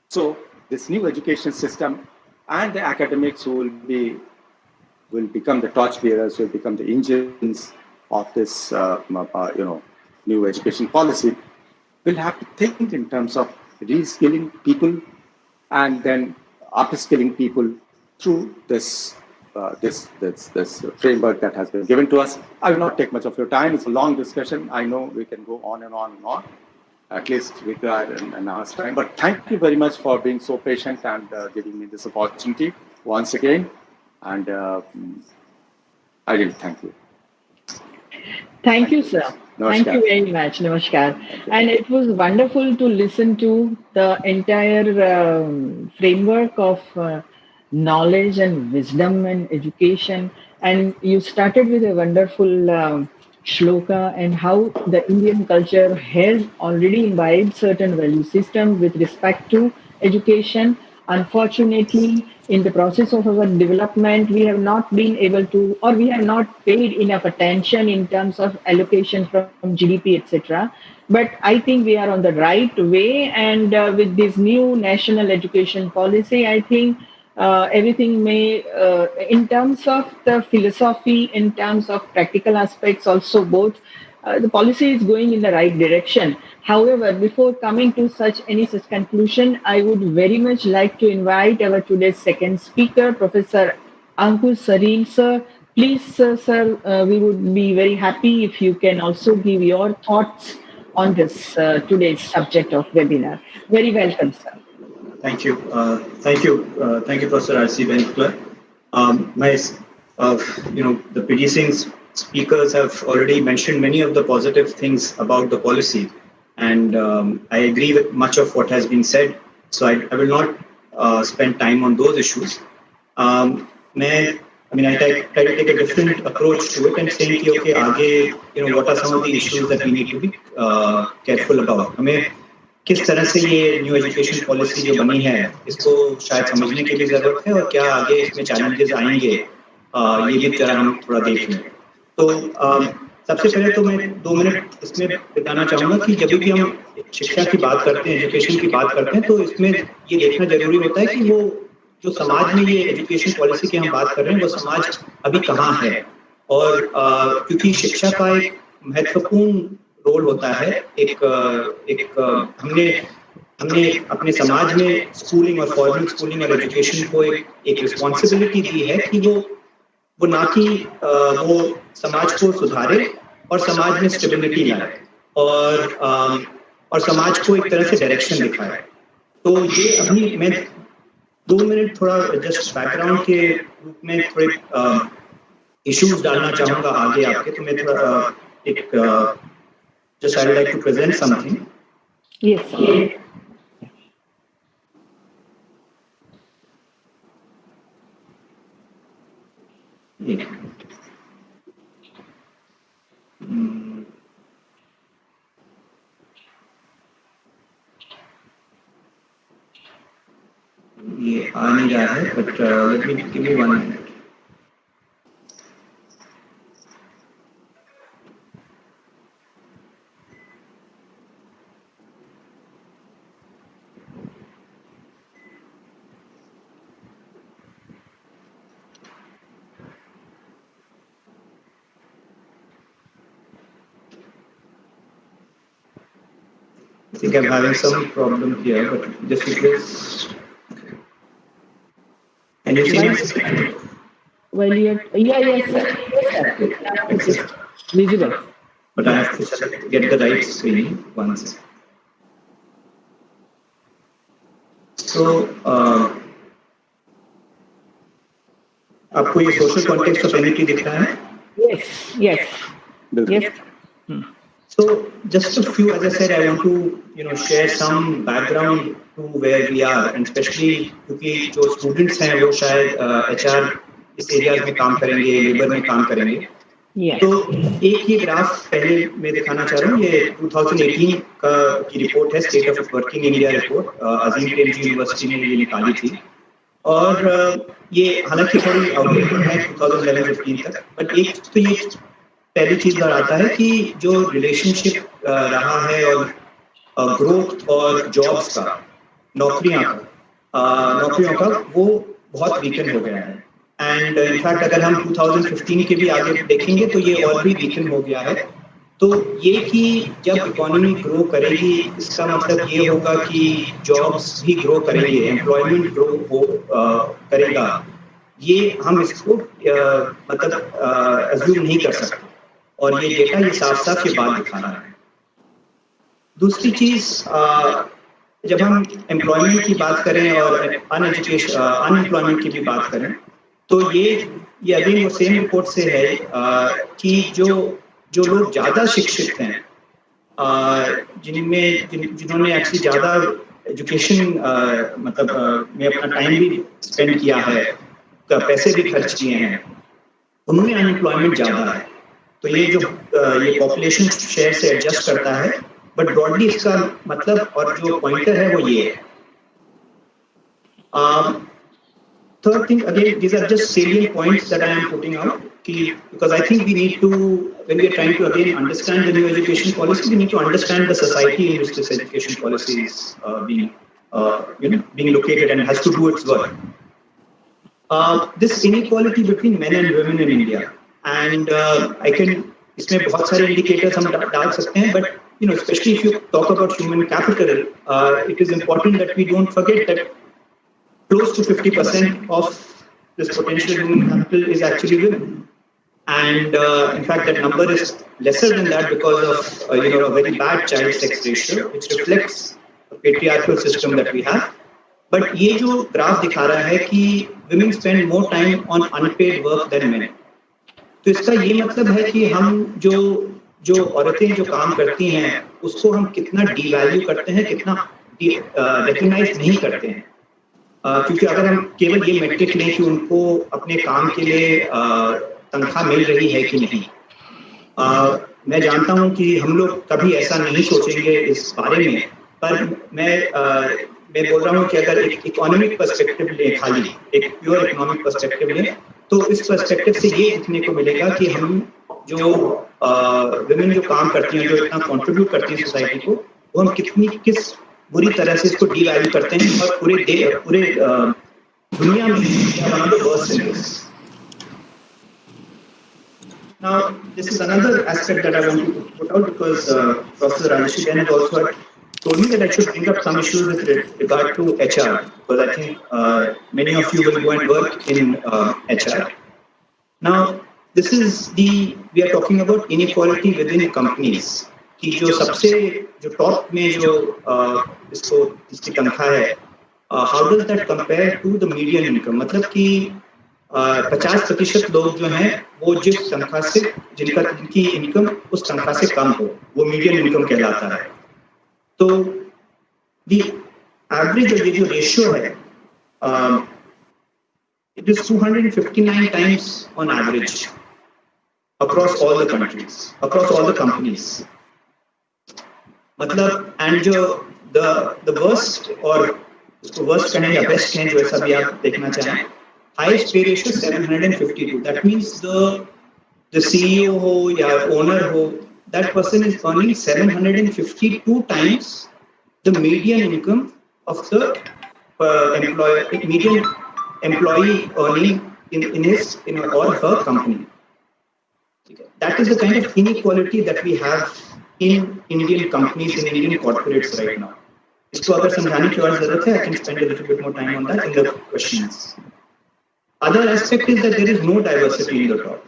So this new education system and the academics who will become the torchbearers, will become the engines of this new education policy, will have to think in terms of reskilling people and then upskilling people through this framework that has been given to us. I will not take much of your time. It's a long discussion. I know we can go on and on and on. At least we require an hour's time. But thank you very much for being so patient and giving me this opportunity once again. And I really thank you. Thank you, sir. Namaskar. Thank you very much. Namaskar. And it was wonderful to listen to the entire framework of knowledge and wisdom and education. And you started with a wonderful shloka and how the Indian culture has already imbibed certain value systems with respect to education. Unfortunately, in the process of our development, we have not been able to, or we have not paid enough attention in terms of allocation from GDP, etc. But I think we are on the right way. And with this new national education policy, I think everything may, in terms of the philosophy, in terms of practical aspects, also both, the policy is going in the right direction. However, before coming to any such conclusion, I would very much like to invite our today's second speaker, Professor Ankush Sareen, sir. Please, sir, we would be very happy if you can also give your thoughts on this today's subject of webinar. Very welcome, sir. Thank you. Thank you, Professor R.C. Benkler. The preceding speakers have already mentioned many of the positive things about the policy, and I agree with much of what has been said. So I will not spend time on those issues. I try to take a different approach to it and saying, okay, what are some of the issues that we need to be careful about? हमें किस तरह से ये new education policy जो बनी है इसको शायद समझने की भी जरूरत है और क्या आगे इसमें चैलेंजेस आएंगे ये भी जरा हम थोड़ा देख लें। तो सबसे पहले तो मैं 2 मिनट इसमें बताना चाहूँगा कि जब भी हम शिक्षा की बात करते हैं, एजुकेशन की बात करते हैं, तो इसमें ये देखना जरूरी होता है कि वो जो समाज में ये एजुकेशन पॉलिसी की हम बात कर रहे हैं वो समाज अभी कहाँ है, और क्योंकि शिक्षा का एक महत्वपूर्ण रोल होता है। हमने अपने समाज में स्कूलिंग और फॉर्मल स्कूलिंग और एजुकेशन को एक रिस्पॉन्सिबिलिटी दी है कि वो ना कि वो समाज को सुधारे और समाज में स्टेबिलिटी लाए और समाज को एक तरह से डायरेक्शन दिखाए। तो ये अभी मैं 2 मिनट थोड़ा जस्ट बैकग्राउंड के रूप में थोड़े इश्यूज डालना चाहूँगा आगे आपके। तो मैं थोड़ा just I would like to present something. Yes. ये आ नहीं रहा है, but let me give me 1 minute. I think I'm having some problem here, but just in case. Can you see me? Well, yes, sir. It's visible. But I have to get the right screen. 1 second. So, आपको ये social context of NEP दिख रहा है? Yes. So, just a few, as I said, I want to share some background to where we are, and especially क्योंकि जो students हैं वो शायद HR इस एरियाज में काम करेंगे, लेबर में काम करेंगे। तो एक ये ग्राफ पहले मैं दिखाना चाह रहा हूँ। ये 2018 की रिपोर्ट है, state of working India report, Azim Premji university ने ये निकाली थी। और ये हालांकि थोड़ी आउटडेटेड है 2011-15 तक, बट एक तो ये पहली चीज आता है कि जो रिलेशनशिप रहा है और ग्रोथ और जॉब्स का, नौकरियों का वो बहुत वीकन हो गया है। एंड इनफैक्ट अगर हम 2015 के भी आगे देखेंगे तो ये और भी वीकन हो गया है। तो ये कि जब इकोनॉमी ग्रो करेगी इसका मतलब ये होगा कि जॉब्स भी ग्रो करेंगे, एम्प्लॉयमेंट ग्रो करेगा, ये हम इसको अज्यूम नहीं कर सकते, और ये डेटा ये साफ ये बात दिखा रहा है। दूसरी चीज, जब हम एम्प्लॉयमेंट की बात करें और अनएम्प्लॉयमेंट की भी बात करें तो ये अगेन वो सेम रिपोर्ट से है कि जो लोग ज्यादा शिक्षित हैं, जिन्होंने एक्चुअली ज्यादा एजुकेशन में अपना टाइम भी स्पेंड किया है, पैसे भी खर्च किए हैं, उनमें अनएम्प्लॉयमेंट ज्यादा है। तो ये जो ये पॉपुलेशन शेयर से एडजस्ट करता है, बट ब्रॉडली इसका मतलब और जो पॉइंटर है वो ये है। Third thing, again, these are just salient points that I am putting out, because I think we need to, when we are trying to again understand the new education policy, we need to understand the society in which this education policy is being located and has to do its work. This inequality between men and women in India, and I can, इसमें बहुत सारे indicators हम डाल सकते हैं, but especially if you talk about human capital, it is important that we don't forget that close to 50% of this potential human capital is actually women, and in fact that number is lesser than that because of a very bad child sex ratio, which reflects the patriarchal system that we have. But ये जो graph दिखा रहा है कि women spend more time on unpaid work than men. तो इसका ये मतलब है कि हम जो औरतें जो काम करती हैं उसको हम कितना डीवैल्यू करते हैं, कितना रिकग्नाइज नहीं करते हैं। क्योंकि अगर हम केवल ये मेट्रिक लें कि उनको अपने काम के लिए तनख्वाह मिल रही है कि नहीं, मैं जानता हूं कि हम लोग कभी ऐसा नहीं सोचेंगे इस बारे में, पर मैं बोल रहा हूं कि अगर एक इकोनॉमिक पर्सपेक्टिव लें, खाली एक प्योर इकोनॉमिक पर्सपेक्टिव लें, तो इस पर्सपेक्टिव से ये देखने को मिलेगा कि हम जो विमेन जो काम करती हैं, जो इतना कंट्रीब्यूट करती हैं सोसाइटी को, वो हम किस बुरी तरह से इसको डीवैल्यू करते हैं और पूरे दुनिया में one of the worst in this. Now, this is another aspect that I want to put out because Professor Rajesh Jain has also told me that I should bring up some issues with regard to HR, because I think many of you will go and work in HR. Now, we are talking about inequality within companies. कि जो top में जो इसकी तनख्वाह है, how does that compare to the median income? मतलब कि 50% लोग जो हैं वो जिस तनख्वाह से जिनकी इनकम उस तनख्वाह से कम हो, वो मीडियन इनकम कहलाता है। तो दी एवरेज ये जो रेशियो है, it is 259 times on average across all the countries, across all the companies. मतलब एंड जो the worst और उसको वर्स्ट कहें या बेस्ट कहें, जो ऐसा भी आप देखना चाहें, highest pay ratio 752. That means the CEO हो या owner हो, that person is earning 752 times the median income of the median employee earning in his or her company. That is the kind of inequality that we have in Indian companies, in Indian corporates right now. इसको अगर समझाने की और जरूरत है, I can spend a little bit more time on that in the questions. Other aspect is that there is no diversity in the top.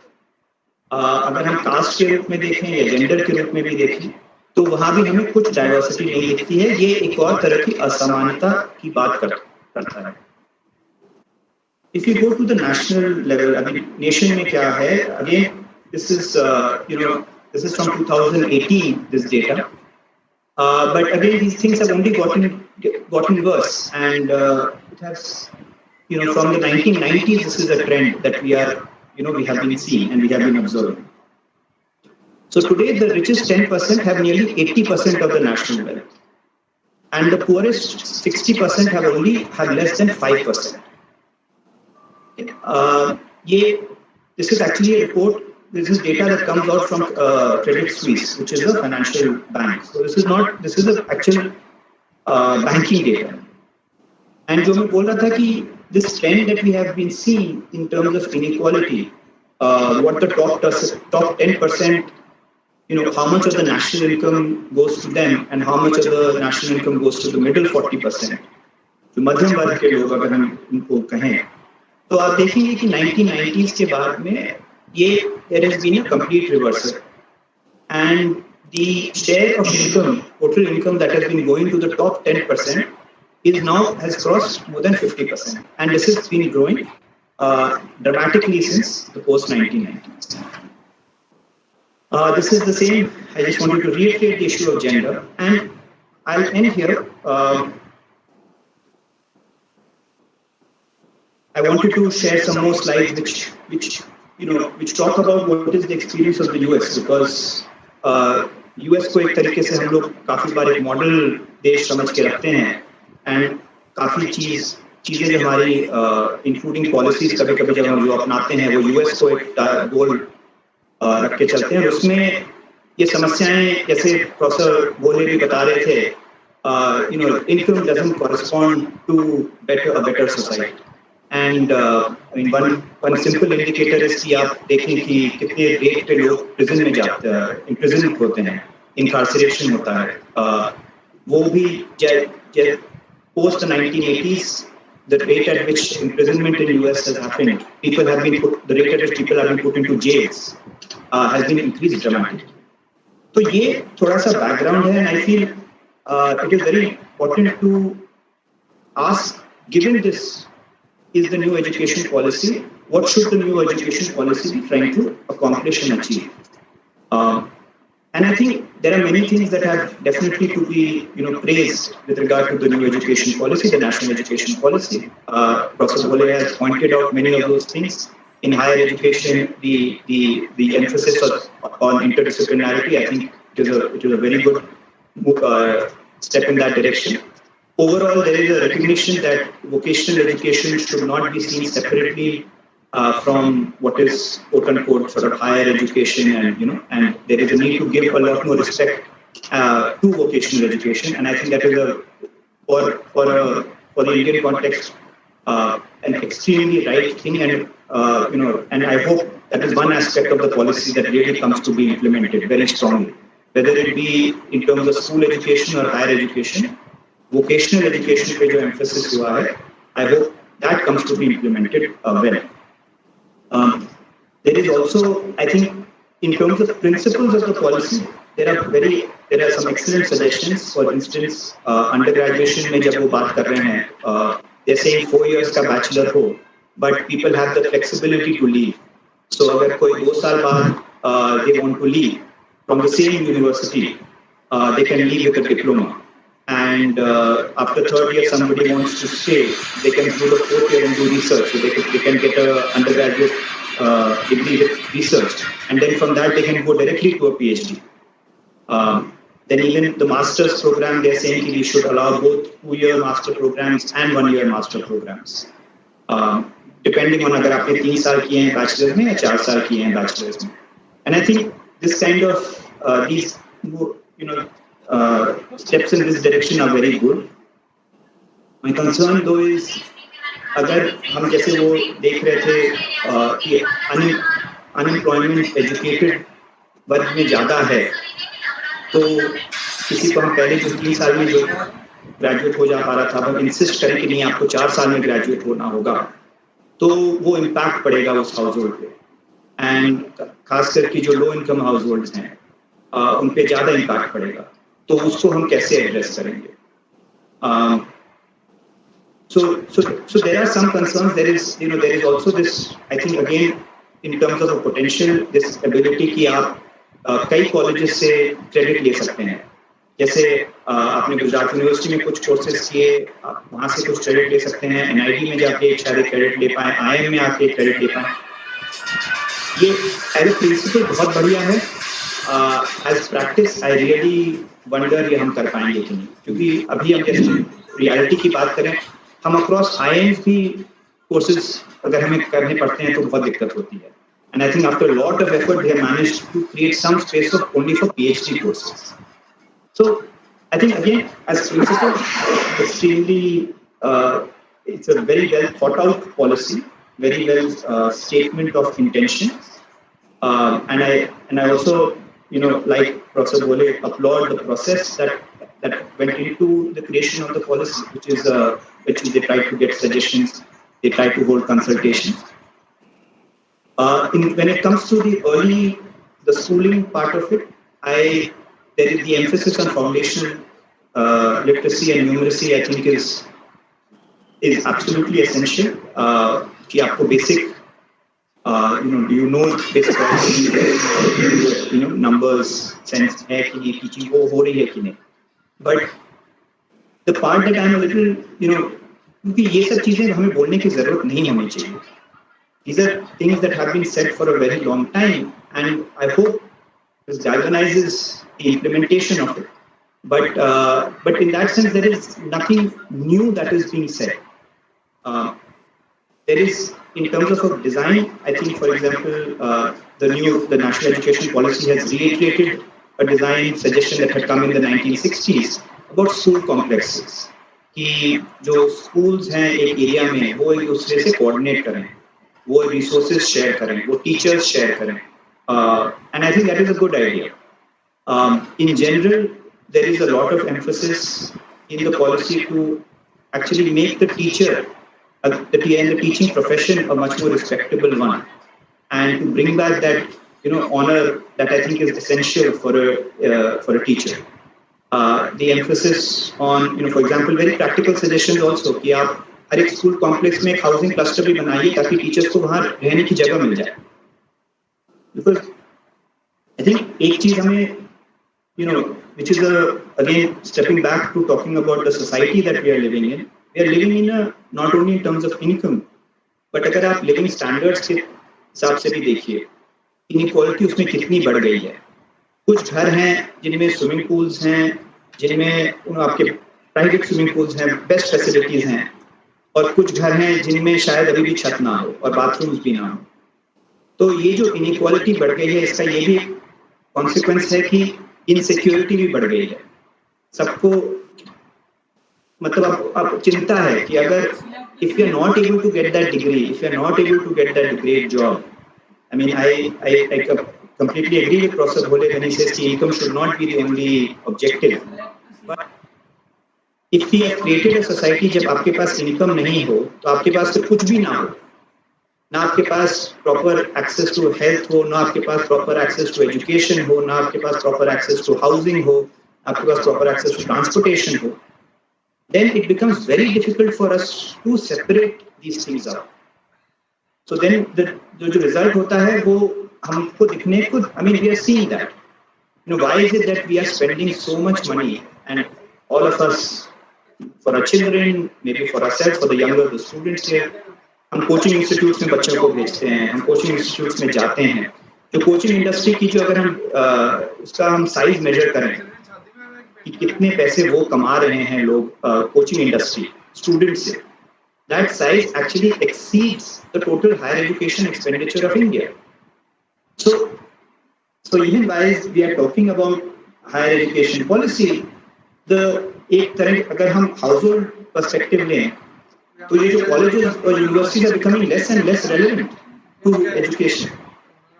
अगर हम cast के रूप में देखें या जेंडर के रूप में भी देखें, तो वहां भी हमें कुछ डाइवर्सिटी नहीं दिखती है। ये एक और तरह की असमानता की बात करता है। If you go to the national level, अभी नेशन में क्या है, again this is this is from 2018, this data, but again these things have only gotten worse, and it has from the 1990s this is a trend that we have been seeing and we have been observing. So today the richest 10% have nearly 80% of the national wealth, and the poorest 60% have less than 5%. This is actually a report. This is data that comes out from Credit Suisse, which is a financial bank. So this is an actual banking data. And जो मैं बोल रहा था कि this trend that we have been seeing in terms of inequality, what the top 10%, how much of the national income goes to them and how much of the national income goes to the middle 40%. जो मध्यम वर्ग के लोग अगर हम उनको कहें, तो आप देखेंगे कि 1990s के बाद में there has been a complete reversal, and the share of income, total income that has been going to the top 10% has crossed more than 50%, and this has been growing dramatically since the post 1990s. This is the same. I just wanted to reiterate the issue of gender, and I'll end here. I wanted to share some more slides which talk about what is the experience of the US, because US को एक तरीके से हम लोग काफी बार एक model देश समझ के रखते हैं, एंड काफी चीजें जो हमारी इंक्लूडिंग पॉलिसीज कभी जब हम जो अपनाते हैं वो US को एक गोल रख के चलते हैं। उसमें ये समस्याएं, जैसे प्रोफेसर बोले भी बता रहे थे, income doesn't correspond to a better society. And I mean one simple indicator is कि आप देखें कि कितने रेट पे लोग प्रिजन में जाते हैं, इम्प्रिजन होते हैं, इनकार्सरेशन होता है। वो भी post the 1980s, the rate at which imprisonment in US has happened, the rate at which people have been put into jails has been increased dramatically. तो ये थोड़ा सा background है, and I feel it is very important to ask given this is the new education policy, what should the new education policy be trying to accomplish and achieve? And I think there are many things that have definitely to be, praised with regard to the new education policy, the national education policy. Professor Bole has pointed out many of those things. In higher education, the emphasis on interdisciplinarity, I think it is a very good step in that direction. Overall, there is a recognition that vocational education should not be seen separately from what is quote unquote sort of higher education, and there is a need to give a lot more respect to vocational education, and I think that is for the Indian context an extremely right thing, and and I hope that is one aspect of the policy that really comes to be implemented very strongly, whether it be in terms of school education or higher education. Vocational education पे जो emphasis हुआ है, I hope that comes to be implemented well. There is also, I think, in terms of principles of the policy, there are some excellent suggestions. For instance, undergraduation में जब वो बात कर रहे हैं, they're saying 4 years का bachelor हो, but people have the flexibility to leave. So अगर कोई 2 साल बाद they want to leave from the same university, they can leave with a diploma. And after 3rd year, somebody wants to stay, they can do the 4th year and do research. So they can get an undergraduate degree with research. And then from that, they can go directly to a PhD. Then even the master's program, they're saying we should allow both 2-year master programs and 1-year master programs. Depending on अगर आपने 3 साल किए हैं bachelor's में या 4 साल किए हैं bachelor's में. And I think this kind of these steps in this direction are very good. My concern though is अगर हम जैसे वो देख रहे थे कि unemployment educated वर्ग में ज़्यादा है, तो किसी को हम पहले जो 3 साल में जो ग्रेजुएट हो जा पा रहा था, हम इंसिस्ट करें कि नहीं आपको 4 साल में ग्रेजुएट होना होगा, तो वो इम्पैक्ट पड़ेगा उस हाउस होल्ड पे, एंड खास करके जो लो इनकम हाउस होल्ड्स हैं उन पे ज़्यादा इम्पैक्ट पड़ेगा, तो उसको हम कैसे एड्रेस करेंगे? So there are some concerns. There is also this, I think again in terms of the potential, this ability कि आप कई कॉलेजेस से क्रेडिट ले सकते हैं. जैसे आपने गुजरात यूनिवर्सिटी में कुछ कोर्सेज किए, आप वहाँ से कुछ क्रेडिट ले सकते हैं, NID में जाके शायद क्रेडिट ले पाए, IIM में आके क्रेडिट ले पाए. ये एज ए प्रिंसिपल बहुत बढ़िया है. As practice I really wonder ये हम कर पाएंगे कि नहीं, क्योंकि अभी हम जैसे रियलिटी की बात करें, हम अक्रॉस IIMs भी कोर्सेज अगर हमें करने पड़ते हैं तो बहुत दिक्कत होती है. And I think after a lot of effort, they have managed to create some space only for PhD courses. So I think again, as principle, extremely, it's a very well thought out policy, very well statement of intentions. And I also, like Professor Bole, applaud the process that went into the creation of the policy, which they tried to get suggestions, they tried to hold consultations. When it comes to the schooling part of it, there is the emphasis on foundational literacy and numeracy. I think is absolutely essential. कि आपको basic, do you know basic numbers, sense है कि नहीं, teaching हो रही है कि नहीं. But the part that I'm a little, क्योंकि ये सब चीजें हमें बोलने की जरूरत नहीं होनी चाहिए. These are things that have been said for a very long time, and I hope this galvanizes the implementation of it. But in that sense, there is nothing new that is being said. There is, in terms of design, I think, for example, the National Education Policy has reiterated a design suggestion that had come in the 1960s about school complexes. कि जो schools हैं एक area में, वो एक दूसरे से coordinate करें, वो resources share करें, वो teachers share करें, and I think that is a good idea. In general, there is a lot of emphasis in the policy to actually make the teacher and the teaching profession a much more respectable one, and to bring back that honor that I think is essential for a teacher. The emphasis on, for example, very practical suggestions also कि आप हर एक school complex में एक housing cluster भी बनाइए ताकि teachers को वहाँ रहने की जगह मिल जाए. बिकॉज आई थिंक एक चीज हमें which is again stepping back to talking about the society that we are living in. We are living in not only in terms of income, but अगर आप living standards के हिसाब से भी देखिए, inequality उसमें कितनी बढ़ गई है. कुछ घर हैं जिनमें स्विमिंग पूल्स हैं, जिनमें आपके प्राइवेट स्विमिंग पूल्स हैं, बेस्ट फैसिलिटीज हैं, और कुछ घर हैं जिनमें शायद अभी भी छत ना हो और बाथरूम्स भी ना हो. तो ये जो इनइक्वालिटी बढ़ गई है, इसका ये भी कॉन्सिक्वेंस है कि इनसिक्योरिटी भी बढ़ गई है. सबको मतलब अब चिंता है कि अगर if you are not able to get that degree, if you are not able to get that great job, I mean, I completely agree with Professor Bhole when he says that income should not be the only objective. But if we have created a society जब आपके पास income नहीं हो, तो आपके पास तो कुछ भी ना हो. ना आपके पास proper access to health हो, ना आपके पास proper access to education हो, ना आपके पास proper access to housing हो, आपके पास proper access to transportation हो, then it becomes very difficult for us to separate these things out. So then जो result होता है वो हमको दिखने को, I mean, we are seeing that. Why is it that we are spending so much money, and all of us, for our children, maybe for ourselves, for the younger, the students here, हम coaching institutes में बच्चों को भेजते हैं, हम coaching institutes में जाते हैं. जो कोचिंग इंडस्ट्री की जो अगर हम उसका हम साइज मेजर करें कि कितने पैसे वो कमा रहे हैं लोग कोचिंग इंडस्ट्री स्टूडेंट्स से, that size actually exceeds the total higher education expenditure of India. So even while we are talking about higher education policy, एक तरह अगर हम household perspective लें, तो ये जो colleges और universities are becoming less and less relevant to education.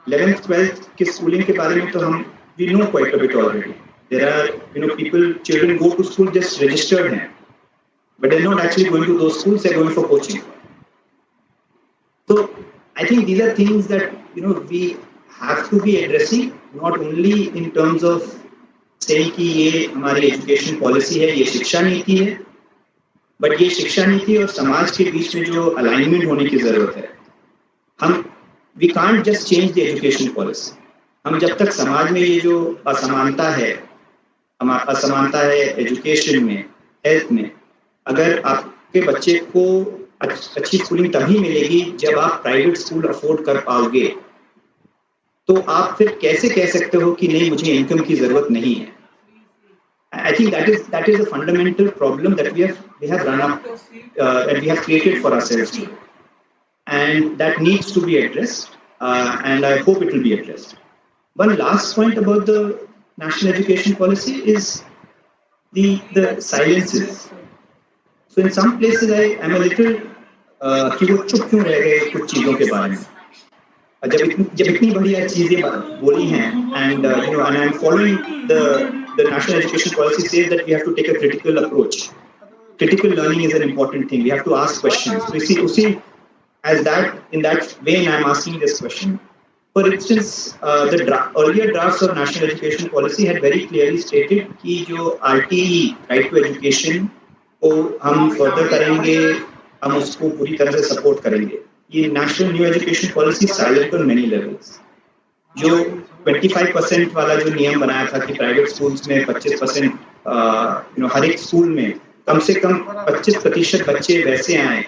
11th 12th के schooling के बारे में तो हम we know quite a bit already. There are children go to school just registered हैं, but they're not actually going to those schools, they're going for coaching. So I think these are things that we have to be addressing, not only in terms of saying कि ये हमारी education policy है, ये शिक्षा नीति है, but ये शिक्षा नीति और समाज के बीच में जो alignment होने की जरूरत है. we can't just change the education policy. हम जब तक समाज में ये जो असमानता है एजुकेशन में, हेल्थ में, अगर आपके बच्चे को अच्छी स्कूलिंग तभी मिलेगी जब आप प्राइवेट स्कूल अफोर्ड कर पाओगे, तो आप फिर कैसे कह सकते हो कि नहीं मुझे इनकम की जरूरत नहीं है. I think that is a fundamental problem that we have run up, that we have created for ourselves, and that needs to be addressed, and I hope it will be addressed. One last point about the national education policy is the silences. So in some places I am a little कि वो चुप क्यों रह गए कुछ चीजों के बारे में, जब इतनी बढ़िया चीजें बोली हैं, and and I am following the national education policy says that we have to take a critical approach. Critical learning is an important thing. We have to ask questions. So you see, in that vein, I am asking this question. For instance, the earlier drafts of national education policy had very clearly stated कि जो RTE, right to education, को हम further करेंगे, हम उसको पूरी तरह से support करेंगे. ये national new education policy silent on many levels. जो 25% वाला जो नियम बनाया था कि प्राइवेट स्कूल्स में 25% हर एक स्कूल में कम से कम 25% बच्चे वैसे आए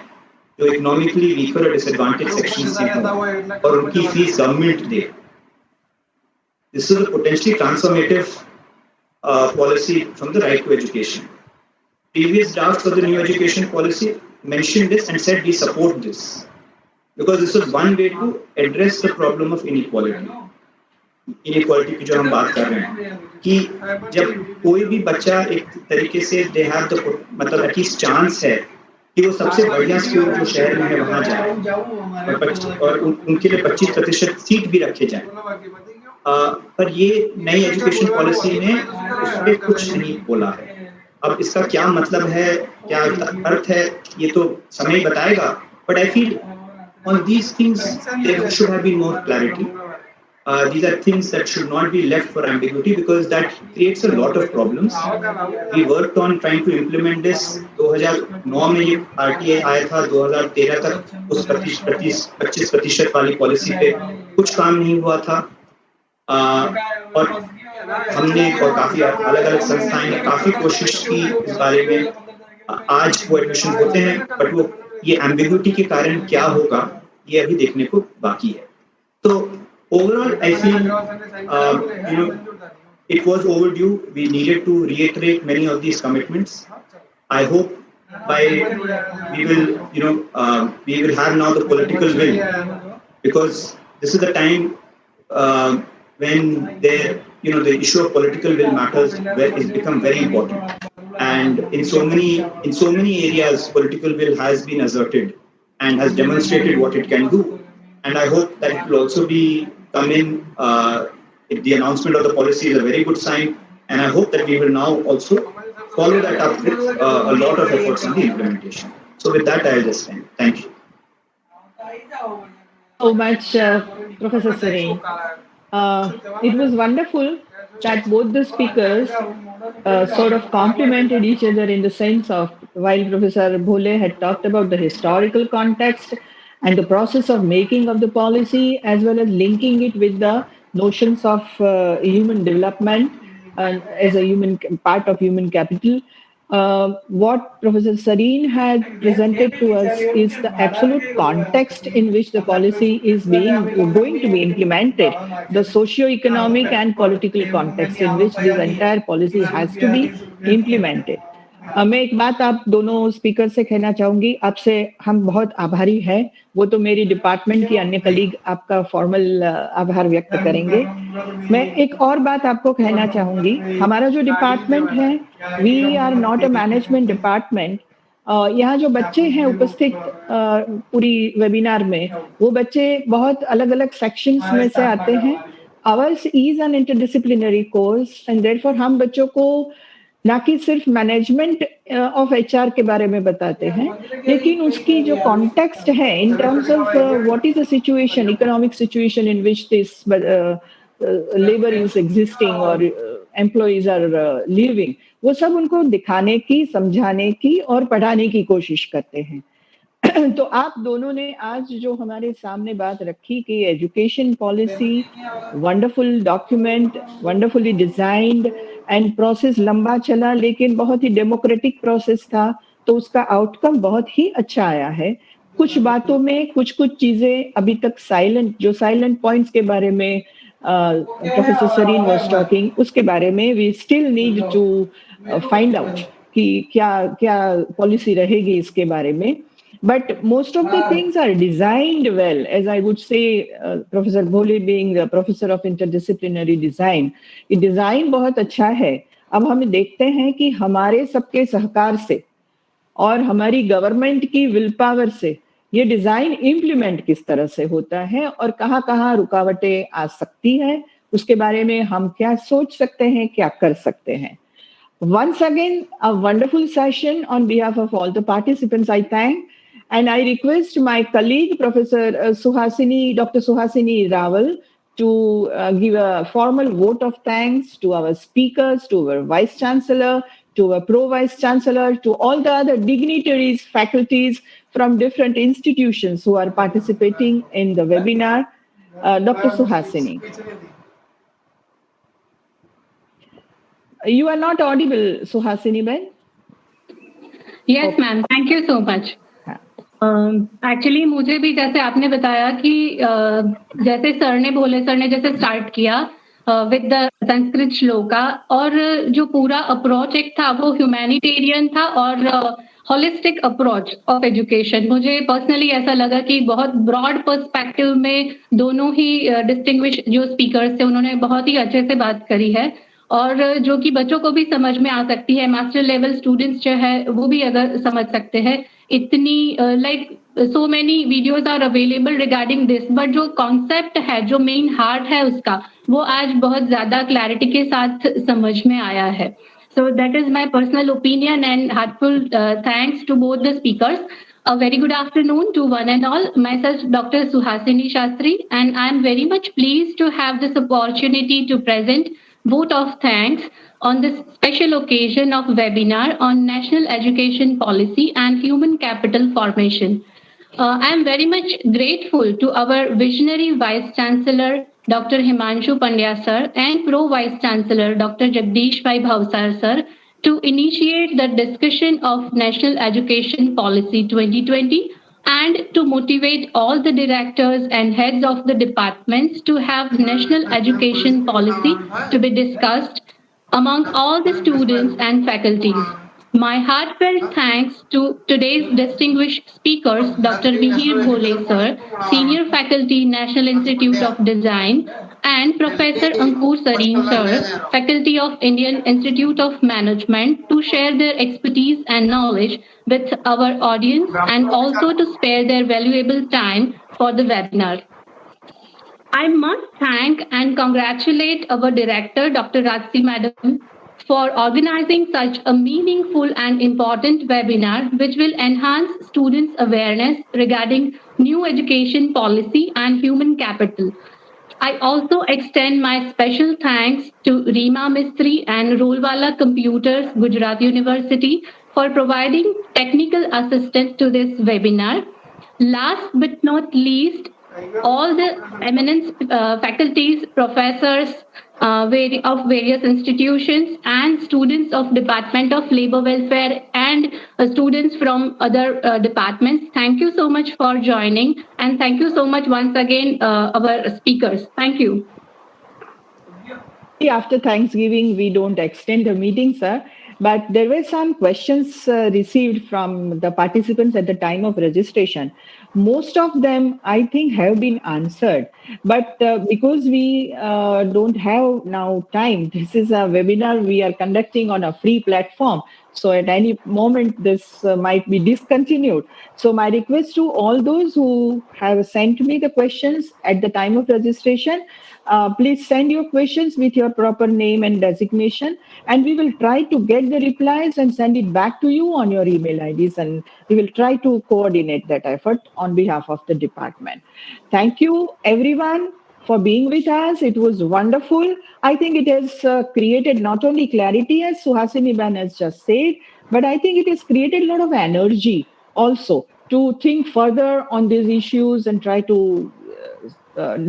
जो इकोनॉमिकली वीकर और डिसएडवांटेज सेक्शंस से हों और उनकी फीस गवर्नमेंट दे. This is a potentially transformative policy from the right to education. Previous drafts of the new education policy mentioned this and said we support this because this is one way to address the problem of inequality. Inequality की जो हम बात कर रहे हैं कि जब कोई भी बच्चा एक तरीके से they have the मतलब at least चांस है कि वो सबसे बढ़िया स्कूल जो शहर में है वहाँ जाए और उनके लिए 25% सीट भी रखे जाए. पर ये नई एजुकेशन पॉलिसी ने उस पर कुछ नहीं बोला है. अब इसका क्या मतलब है, क्या अर्थ है, ये तो समय बताएगा. But I feel on these things there should have been more clarity. these are things that should not be left for ambiguity because that creates a lot of problems. We worked on trying to implement this. 2009 में ये RTI आया था, 2013 तक उस 25% वाली policy पे कुछ काम नहीं हुआ था, और हमने और काफी अलग अलग संस्थाएं ने काफी कोशिश की इस बारे में. आज वो एडमिशन होते हैं, बट वो ये एम्बिग्युइटी के कारण क्या होगा ये अभी देखने को बाकी है. तो overall, I feel it was overdue. We needed to reiterate many of these commitments. I hope we will have now the political will, because this is the time when the issue of political will matters, where it's become very important. And in so many areas, political will has been asserted and has demonstrated what it can do. And I hope that it will also be come in. The announcement of the policy is a very good sign, and I hope that we will now also follow that up with a lot of efforts in the implementation. So with that, I'll just end. Thank you. So much, Professor Sareen. It was wonderful that both the speakers sort of complemented each other in the sense of, while Professor Bhole had talked about the historical context and the process of making of the policy, as well as linking it with the notions of human development and as a part of human capital. What Professor Sareen had presented to us is the absolute context in which the policy is going to be implemented, the socio-economic and political context in which this entire policy has to be implemented. मैं एक बात आप दोनों speaker से कहना चाहूंगी, आपसे हम बहुत आभारी हैं. वो तो मेरी डिपार्टमेंट की अन्य कलीग आपका फॉर्मल आभार व्यक्त करेंगे. मैं एक और बात आपको कहना चाहूंगी. हमारा जो डिपार्टमेंट है, we are not a management department. यहाँ जो बच्चे हैं उपस्थित पूरी वेबिनार में, वो बच्चे बहुत अलग अलग सेक्शंस में से आते हैं. Hours is an interdisciplinary course, and therefore हम बच्चों को ना कि सिर्फ मैनेजमेंट ऑफ एचआर के बारे में बताते हैं, लेकिन उसकी जो कॉन्टेक्स्ट है in terms of what is the situation, economic situation in which this labour is existing और एम्प्लॉइज आर लिविंग, वो सब उनको दिखाने की, समझाने की और पढ़ाने की कोशिश करते हैं. तो आप दोनों ने आज जो हमारे सामने बात रखी कि education policy wonderful document, wonderfully designed, and process लंबा चला लेकिन बहुत ही डेमोक्रेटिक प्रोसेस था, तो उसका आउटकम बहुत ही अच्छा आया है. कुछ बातों में कुछ चीजें अभी तक साइलेंट पॉइंट्स के बारे में प्रोफेसर सरीन वाज टॉकिंग, उसके बारे में we still need to find out कि क्या पॉलिसी रहेगी इसके बारे में. But most of the things are designed well, as I would say, Professor Bhole being a professor of interdisciplinary design, ये डिजाइन बहुत अच्छा है. अब हम देखते हैं कि हमारे सबके सहकार से और हमारी गवर्नमेंट की विल पावर से ये डिजाइन इम्प्लीमेंट किस तरह से होता है और कहाँ रुकावटें आ सकती हैं, उसके बारे में हम क्या सोच सकते हैं, क्या कर सकते हैं. Once again, a wonderful session. On behalf of all the participants, I thank. And I request my colleague, Professor Dr. Suhasini Rawal, to give a formal vote of thanks to our speakers, to our Vice Chancellor, to our Pro-Vice Chancellor, to all the other dignitaries, faculties from different institutions who are participating in the webinar. Dr. Suhasini. You are not audible, Suhasini Ben. Yes, ma'am. Thank you so much. Actually मुझे भी जैसे आपने बताया कि जैसे sir ने जैसे start किया विद द संस्कृत श्लोका, और जो पूरा अप्रोच एक था वो ह्यूमैनिटेरियन था और होलिस्टिक अप्रोच ऑफ एजुकेशन. मुझे पर्सनली ऐसा लगा कि बहुत ब्रॉड पर्सपेक्टिव में दोनों ही डिस्टिंग्विश जो स्पीकर्स थे उन्होंने बहुत ही अच्छे से बात करी है, और जो कि बच्चों को भी समझ में आ सकती है. मास्टर लेवल स्टूडेंट्स जो है वो भी अगर समझ सकते हैं. इतनी like so many videos are available regarding this, but जो कॉन्सेप्ट है, जो मेन हार्ट है उसका, वो आज बहुत ज्यादा क्लैरिटी के साथ समझ में आया है. So that is my personal opinion, and heartfelt thanks to both the speakers. A very good afternoon to one and all. Myself, Dr. Suhasini Shastri, and I am very much pleased to have this opportunity to present vote of thanks on this special occasion of webinar on National Education Policy and Human Capital Formation. I am very much grateful to our visionary Vice Chancellor, Dr. Himanshu Pandya sir, and Pro Vice Chancellor, Dr. Jagdish Bhai Bhavsar sir, to initiate the discussion of National Education Policy 2020 and to motivate all the directors and heads of the departments to have National Education Policy to be discussed among all the students and faculties. My heartfelt thanks to today's distinguished speakers, Dr. Mihir Bhole sir, Senior Faculty, National Institute of Design, and Professor Ankur Sareen sir, Faculty of Indian Institute of Management, to share their expertise and knowledge with our audience and also to spare their valuable time for the webinar. I must thank and congratulate our director, Dr. Rajsi Madam, for organizing such a meaningful and important webinar, which will enhance students' awareness regarding new education policy and human capital. I also extend my special thanks to Reema Mistry and Rolwala Computers, Gujarat University, for providing technical assistance to this webinar. Last but not least, all the eminent faculties, professors of various institutions, and students of Department of Labor Welfare and students from other departments. Thank you so much for joining, and thank you so much once again, our speakers. Thank you. After Thanksgiving, we don't extend the meeting, sir. But there were some questions received from the participants at the time of registration. Most of them, I think, have been answered. But because we don't have now time, this is a webinar we are conducting on a free platform. So at any moment, this might be discontinued. So my request to all those who have sent me the questions at the time of registration, please send your questions with your proper name and designation, and we will try to get the replies and send it back to you on your email IDs, and we will try to coordinate that effort on behalf of the department. Thank you, everyone, for being with us. It was wonderful. I think it has created not only clarity, as Suhasini Ban has just said, but I think it has created a lot of energy also to think further on these issues and try to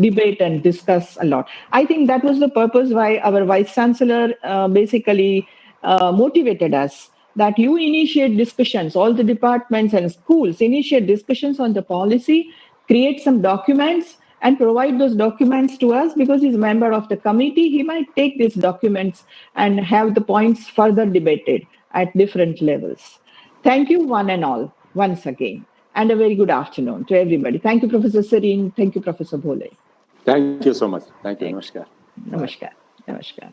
debate and discuss a lot. I think that was the purpose why our Vice Chancellor basically motivated us, that you initiate discussions, all the departments and schools initiate discussions on the policy, create some documents and provide those documents to us, because he's a member of the committee. He might take these documents and have the points further debated at different levels. Thank you one and all once again. And a very good afternoon to everybody. Thank you, Professor Sareen. Thank you, Professor Bhole. Thank you so much. Thank you. Namaskar. Namaskar. Namaskar.